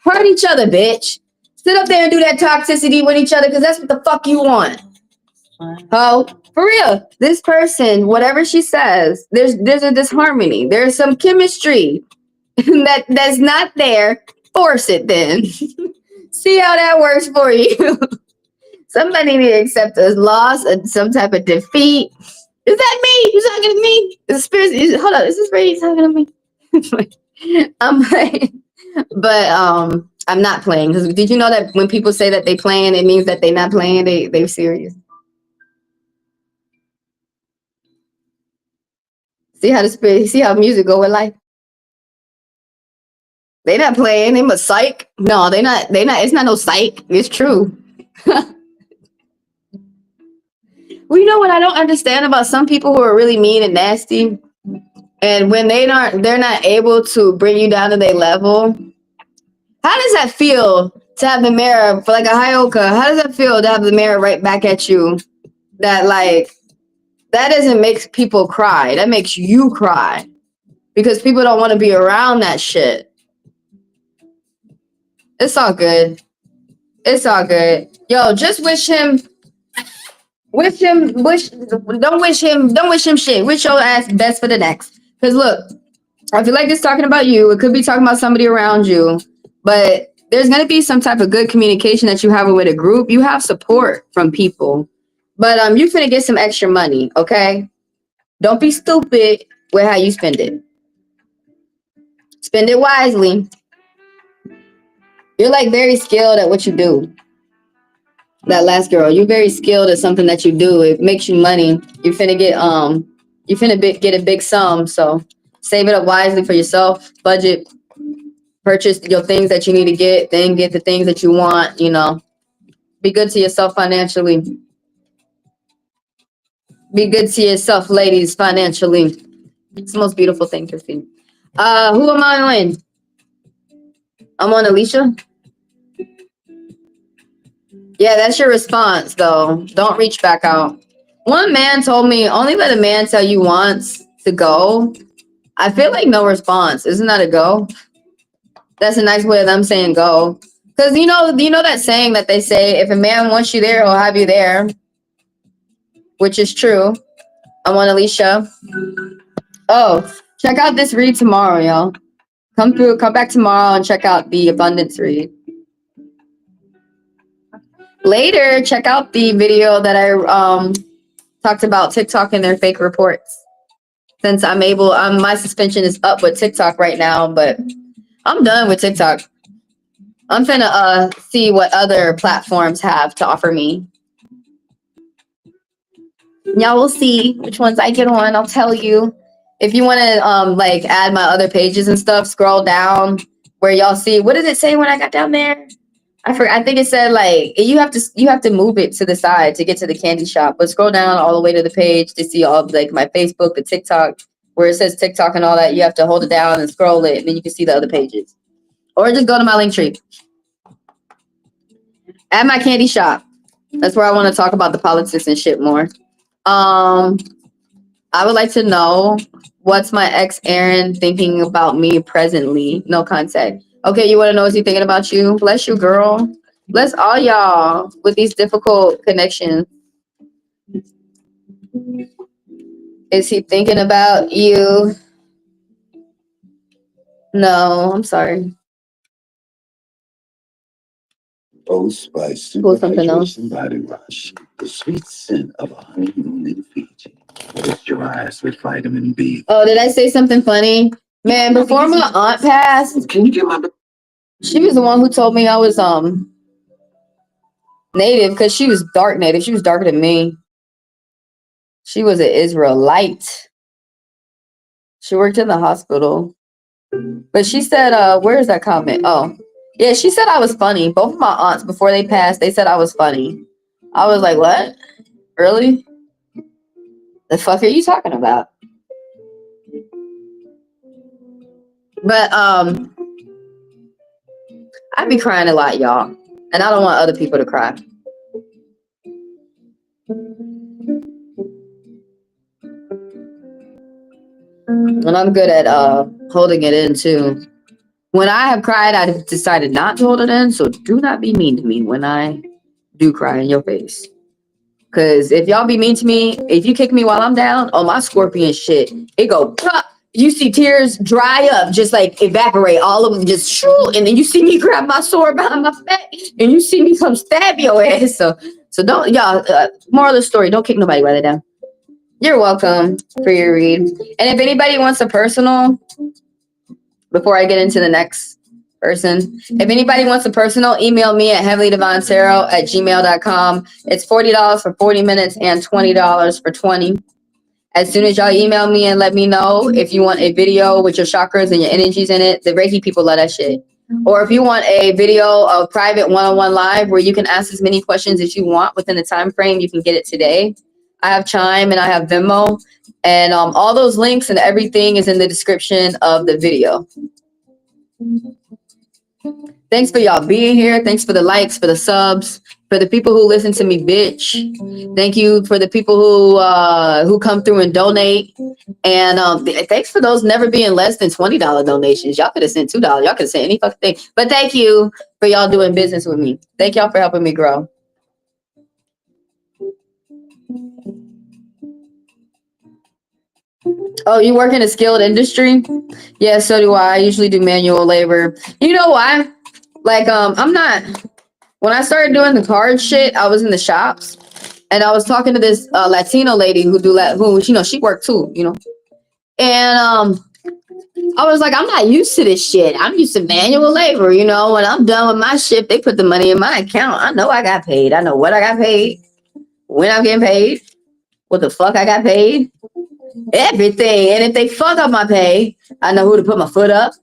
hurt each other, bitch. Sit up there and do that toxicity with each other because that's what the fuck you want. Oh, for real. This person, whatever she says, there's a disharmony. There's some chemistry that's not there. Force it then. See how that works for you. Somebody need to accept a loss and some type of defeat. Is that me? You talking to me? The spirit. Hold on. Is this Brady talking to me? I'm playing, but I'm not playing. Because did you know that when people say that they playing, it means that they not playing. They're serious. See how the spirit. See how music go with life. They not playing. They must psych. No, they not. They not. It's not no psych. It's true. Well, you know what I don't understand about some people who are really mean and nasty, and when they're not able to bring you down to their level. How does that feel to have the mirror for like a Hyoka? How does that feel to have the mirror right back at you? That like that doesn't make people cry. That makes you cry because people don't want to be around that shit. It's all good. It's all good. Yo, just wish him. Don't wish him shit. Wish your ass best for the next. Cause look, I feel like it's talking about you. It could be talking about somebody around you, but there's gonna be some type of good communication that you have with a group. You have support from people, but you finna get some extra money. Okay, don't be stupid with how you spend it. Spend it wisely. You're like very skilled at what you do. That last girl, you're very skilled at something that you do. It makes you money. You finna get a big sum. So save it up wisely for yourself. Budget, purchase your things that you need to get, then get the things that you want. You know, be good to yourself financially. Be good to yourself, ladies, financially. It's the most beautiful thing to see. Who am I on? I'm on Alicia. Yeah, that's your response, though. Don't reach back out. One man told me, only let a man tell you once to go. I feel like no response. Isn't that a go? That's a nice way of them saying go. Because you know that saying that they say, if a man wants you there, he'll have you there. Which is true. I'm on Alicia. Oh, check out this read tomorrow, y'all. Come back tomorrow and check out the abundance read. Later, check out the video that I talked about TikTok and their fake reports. Since my suspension is up with TikTok right now, but I'm done with TikTok. I'm finna see what other platforms have to offer me. Y'all will see which ones I get on. I'll tell you. If you want to like add my other pages and stuff, scroll down where y'all see. What does it say when I got down there? I forgot. I think it said like you have to move it to the side to get to the candy shop. But scroll down all the way to the page to see all of, like my Facebook, the TikTok, where it says TikTok and all that. You have to hold it down and scroll it, and then you can see the other pages. Or just go to my link tree. At my candy shop. That's where I want to talk about the politics and shit more. I would like to know what's my ex Aaron thinking about me presently. No contact. Okay, you want to know what's he thinking about you? Bless you, girl. Bless all y'all with these difficult connections. Is he thinking about you? No, I'm sorry. Boast by super hydration body wash. The sweet scent of a honeymoon in Fiji. Moisturize with vitamin B. Oh, did I say something funny? Man, before my aunt passed, Can you get my she was the one who told me I was native because she was dark native. She was darker than me. She was an Israelite. She worked in the hospital. But she said, where is that comment? Oh, yeah, she said I was funny. Both of my aunts, before they passed, they said I was funny. I was like, what? Really? The fuck are you talking about? But I be crying a lot, y'all. And I don't want other people to cry. And I'm good at holding it in too. When I have cried, I have decided not to hold it in. So do not be mean to me when I do cry in your face. Because if y'all be mean to me, if you kick me while I'm down, oh, my scorpion shit, it go pop. You see tears dry up, just like evaporate, all of them just shoo, and then you see me grab my sword behind my back, and you see me come stab your ass. So don't, y'all, moral of the story, don't kick nobody while they're down. You're welcome for your read. And if anybody wants a personal, before I get into the next person, if anybody wants a personal, email me at HeavenlyDivineTaro@gmail.com. It's $40 for 40 minutes and $20 for 20. As soon as y'all email me and let me know if you want a video with your chakras and your energies in it, the Reiki people love that shit. Or if you want a video of private one-on-one live where you can ask as many questions as you want within the time frame, you can get it today. I have Chime and I have Venmo, and all those links and everything is in the description of the video. Thanks for y'all being here. Thanks for the likes, for the subs, for the people who listen to me, bitch. Thank you for the people who come through and donate. And thanks for those never being less than $20 donations. Y'all could have sent $2. Y'all could have sent any fucking thing. But thank you for y'all doing business with me. Thank y'all for helping me grow. Oh, you work in a skilled industry? Yeah, so do I. I usually do manual labor. You know why? Like, I'm not. When I started doing the card shit, I was in the shops, and I was talking to this Latino lady who she worked too, and I was like, I'm not used to this shit. I'm used to manual labor, When I'm done with my shift, they put the money in my account. I know I got paid. I know what I got paid, when I'm getting paid, what the fuck I got paid, everything. And if they fuck up my pay, I know who to put my foot up,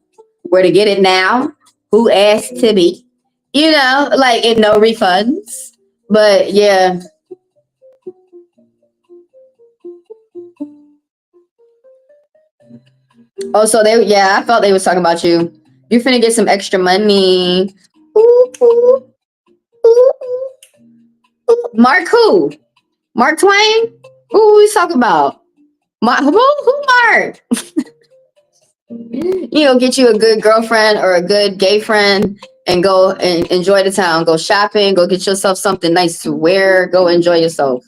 where to get it now, who asked to be, like, and no refunds. But yeah. Oh, so I felt they was talking about you. You finna get some extra money. Ooh, ooh, ooh, ooh. Mark who? Mark Twain? Who we talking about? Who Mark? Get you a good girlfriend or a good gay friend and go and enjoy the town. Go shopping. Go get yourself something nice to wear. Go enjoy yourself.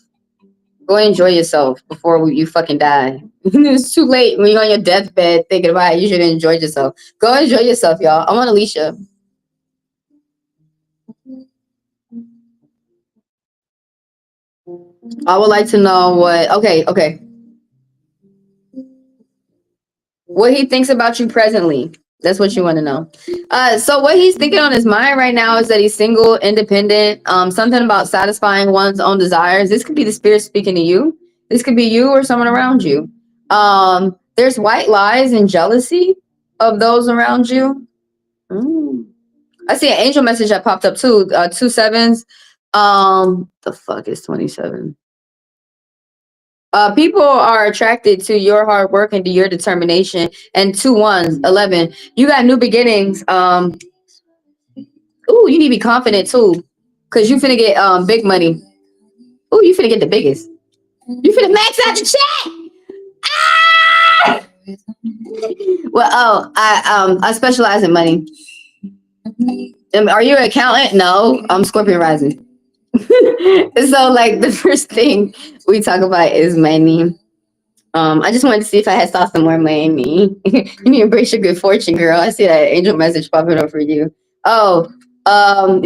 Go enjoy yourself before you fucking die. It's too late when you're on your deathbed thinking about it. You should have enjoyed yourself. Go enjoy yourself, y'all. I'm on Alicia. I would like to know okay. What he thinks about you presently. That's what you want to know. So what he's thinking on his mind right now is that he's single, independent, something about satisfying one's own desires. This could be the spirit speaking to you. This could be you or someone around you. There's white lies and jealousy of those around you. I see an angel message that popped up too. 2 7s. The fuck is 27? People are attracted to your hard work and to your determination. And 2 1s, 11. You got new beginnings. Ooh, you need to be confident too, cause you finna get big money. Ooh, you finna get the biggest. You finna max out the check. Ah! Well, I specialize in money. Are you an accountant? No, I'm Scorpion rising. So like the first thing we talk about is money. I just wanted to see if I had saw some more money. You need to embrace your good fortune, girl. I see that angel message popping up for you. Oh,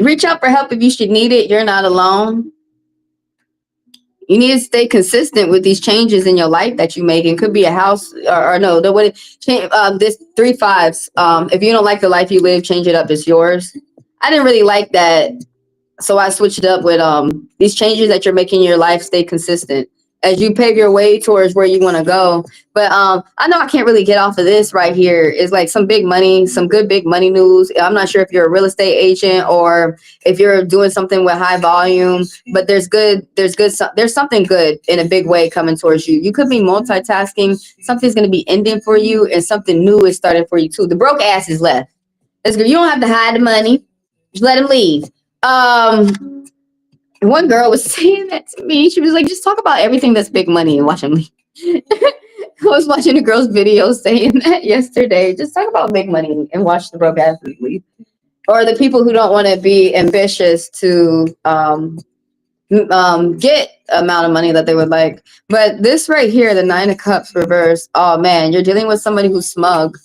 reach out for help if you should need it. You're not alone. You need to stay consistent with these changes in your life that you make. It could be a house or no, the way this 3 5s. If you don't like the life you live, change it up. It's yours. I didn't really like that, so I switched it up with these changes that you're making in your life. Stay consistent as you pave your way towards where you want to go. But I know I can't really get off of this right here. It's like some big money, some good big money news. I'm not sure if you're a real estate agent or if you're doing something with high volume, but there's something good in a big way coming towards you. You could be multitasking. Something's going to be ending for you, and something new is starting for you too. The broke ass is left. That's good. You don't have to hide the money. Just let him leave. One girl was saying that to me. She was like, just talk about everything that's big money and watch him leave. I was watching a girl's video saying that yesterday. Just talk about big money and watch the broke asses leave. Or the people who don't want to be ambitious to get amount of money that they would like. But this right here, the 9 of Cups reverse. Oh man, you're dealing with somebody who's smug.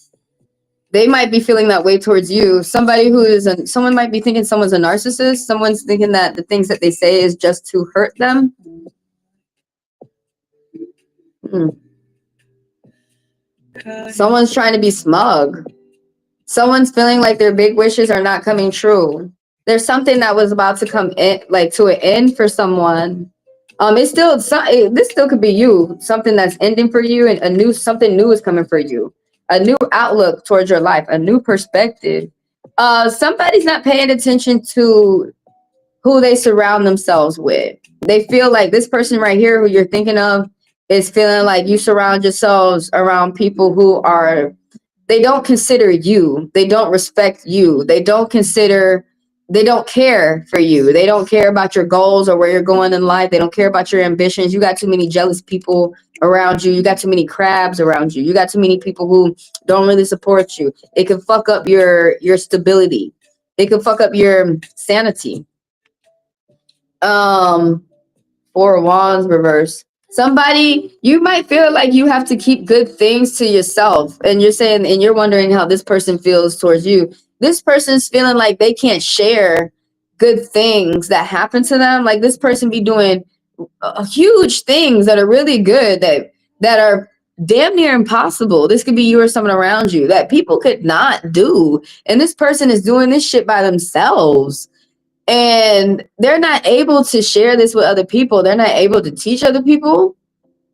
They might be feeling that way towards you. Someone might be thinking someone's a narcissist. Someone's thinking that the things that they say is just to hurt them. Someone's trying to be smug. Someone's feeling like their big wishes are not coming true. There's something that was about to come in, like to an end for someone. This still could be you. Something that's ending for you, and something new is coming for you. A new outlook towards your life, a new perspective. Somebody's not paying attention to who they surround themselves with. They feel like this person right here, who you're thinking of, is feeling like you surround yourselves around people who are, they don't consider you. They don't respect you. They don't care for you. They don't care about your goals or where you're going in life. They don't care about your ambitions. You got too many jealous people around you. You got too many crabs around you. You got too many people who don't really support you. It can fuck up your stability. It can fuck up your sanity. 4 of Wands reverse. Somebody, you might feel like you have to keep good things to yourself, and you're wondering how this person feels towards you. This person's feeling like they can't share good things that happen to them. Like this person be doing huge things that are really good, that are damn near impossible. This could be you or someone around you that people could not do, and this person is doing this shit by themselves. And they're not able to share this with other people. They're not able to teach other people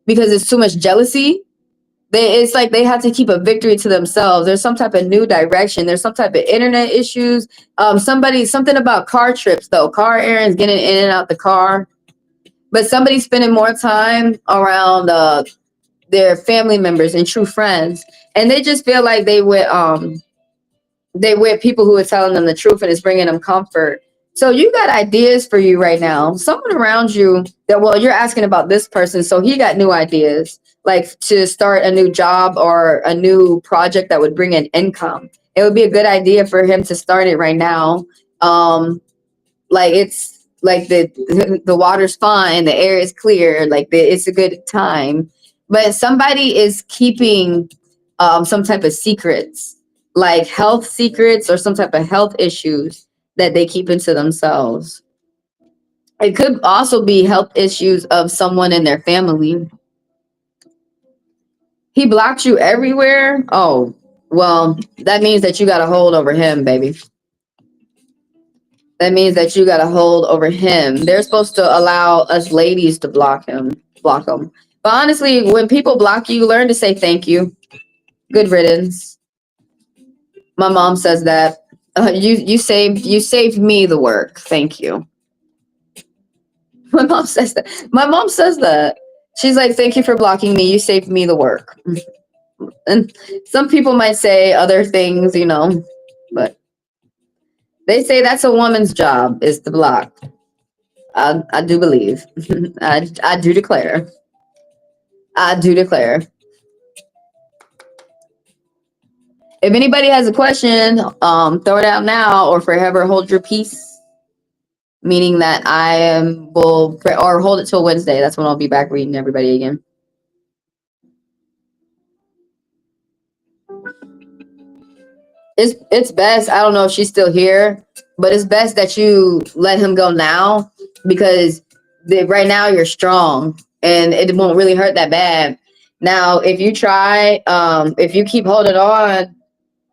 because it's too much jealousy. It's like they have to keep a victory to themselves. There's some type of new direction. There's some type of internet issues. Something about car trips though. Car errands, getting in and out the car. But somebody's spending more time around their family members and true friends, and they just feel like they with people who are telling them the truth and it's bringing them comfort. So you got ideas for you right now. Someone around you that, well, you're asking about this person. So he got new ideas, like to start a new job or a new project that would bring in income. It would be a good idea for him to start it right now. Like it's like the water's fine, the air is clear, like it's a good time. But somebody is keeping some type of secrets, like health secrets or some type of health issues that they keep into themselves. It could also be health issues of someone in their family. He blocked you everywhere. Oh, well, that means that you got a hold over him, baby. That means that you got a hold over him. They're supposed to allow us ladies to block him. But honestly, when people block you, learn to say thank you. Good riddance. My mom says that. You saved me the work. Thank you. My mom says that. My mom says that. She's like, thank you for blocking me. You saved me the work. And some people might say other things, but they say that's a woman's job, is to block. I do believe. I do declare. I do declare. If anybody has a question, throw it out now or forever hold your peace. meaning that will or hold it till Wednesday. That's when I'll be back reading everybody again. It's best. I don't know if she's still here, but it's best that you let him go now, because right now you're strong and it won't really hurt that bad. Now, if you try, if you keep holding on,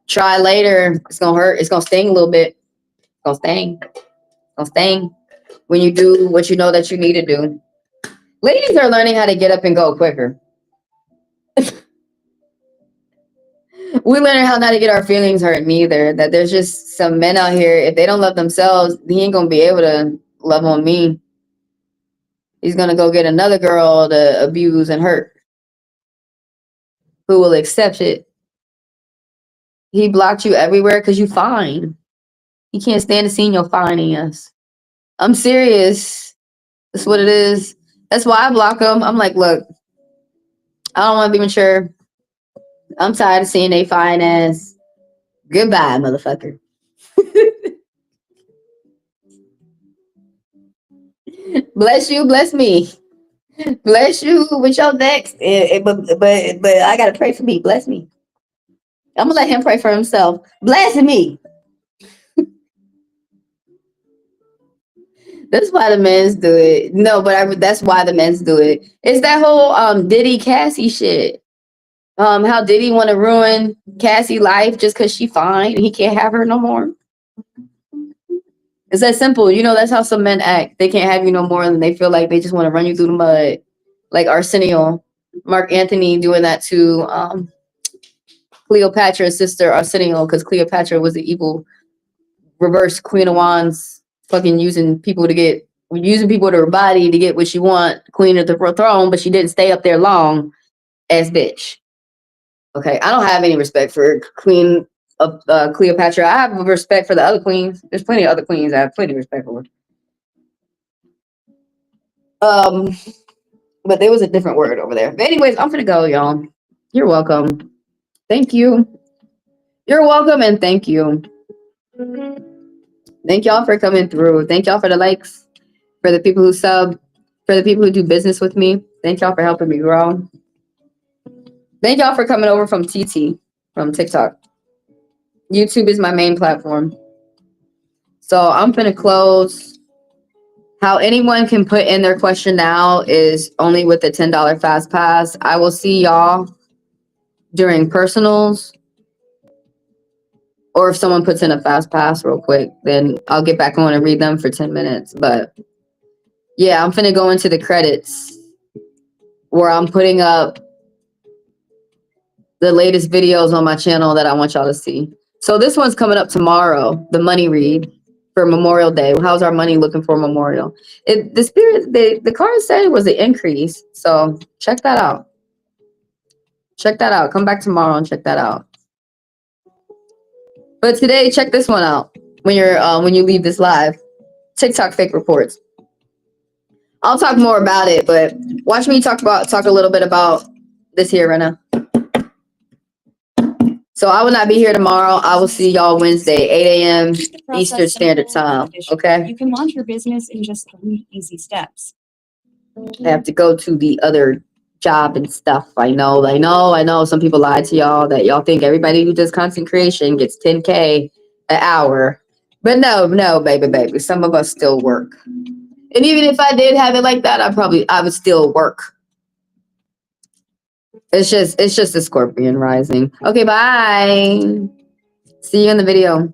try later. It's gonna hurt. It's gonna sting a little bit. It's gonna sting. It's gonna sting when you do what you know that you need to do. Ladies are learning how to get up and go quicker. We learning how not to get our feelings hurt neither. That there's just some men out here, if they don't love themselves, he ain't gonna be able to love on me. He's gonna go get another girl to abuse and hurt, who will accept it. He blocked you everywhere because you fine. He can't stand to seeing your fininess. I'm serious. That's what it is. That's why I block him. I'm like, look, I don't want to be mature. I'm tired of seeing they fine ass. Goodbye, motherfucker. Bless you, bless me. Bless you with your next. But I gotta pray for me. Bless me. I'm gonna let him pray for himself. Bless me. That's why the men's do it. No, but that's why the men's do it. It's that whole Diddy Cassie shit. How Diddy want to ruin Cassie life just because she fine and he can't have her no more. It's that simple. You know, that's how some men act. They can't have you no more and they feel like they just want to run you through the mud. Like Arsenio, Mark Anthony doing that to Cleopatra's sister Arsenio, because Cleopatra was the evil reverse Queen of Wands, fucking using people with her body to get what she want, queen of the throne, but she didn't stay up there long, ass bitch. Okay, I don't have any respect for Queen of Cleopatra. I have respect for the other queens. There's plenty of other queens I have plenty of respect for. But there was a different word over there. But anyways, I'm gonna go, y'all. You're welcome. Thank you. You're welcome and thank you. Thank y'all for coming through. Thank y'all for the likes, for the people who sub, for the people who do business with me. Thank y'all for helping me grow. Thank y'all for coming over from TT, from TikTok. YouTube is my main platform. So I'm gonna close. How anyone can put in their question now is only with the $10 fast pass. I will see y'all during personals, or if someone puts in a fast pass real quick, then I'll get back on and read them for 10 minutes. But yeah, I'm finna go into the credits where I'm putting up the latest videos on my channel that I want y'all to see. So this one's coming up tomorrow, the money read for Memorial Day. How's our money looking for Memorial? The card said it was an increase. So check that out. Check that out. Come back tomorrow and check that out. But today, check this one out when you leave this live. TikTok fake reports. I'll talk more about it, but watch me talk a little bit about this here right now. So I will not be here tomorrow. I will see y'all Wednesday, 8 a.m. Eastern Standard Time. Okay. You can launch your business in just 3 easy steps. I have to go to the other job and stuff. I know. Some people lied to y'all that y'all think everybody who does content creation gets 10K an hour. But no, baby. Some of us still work. And even if I did have it like that, I would still work. It's just a Scorpion rising. Okay, bye. See you in the video.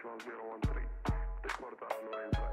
1013. Descortado no entra.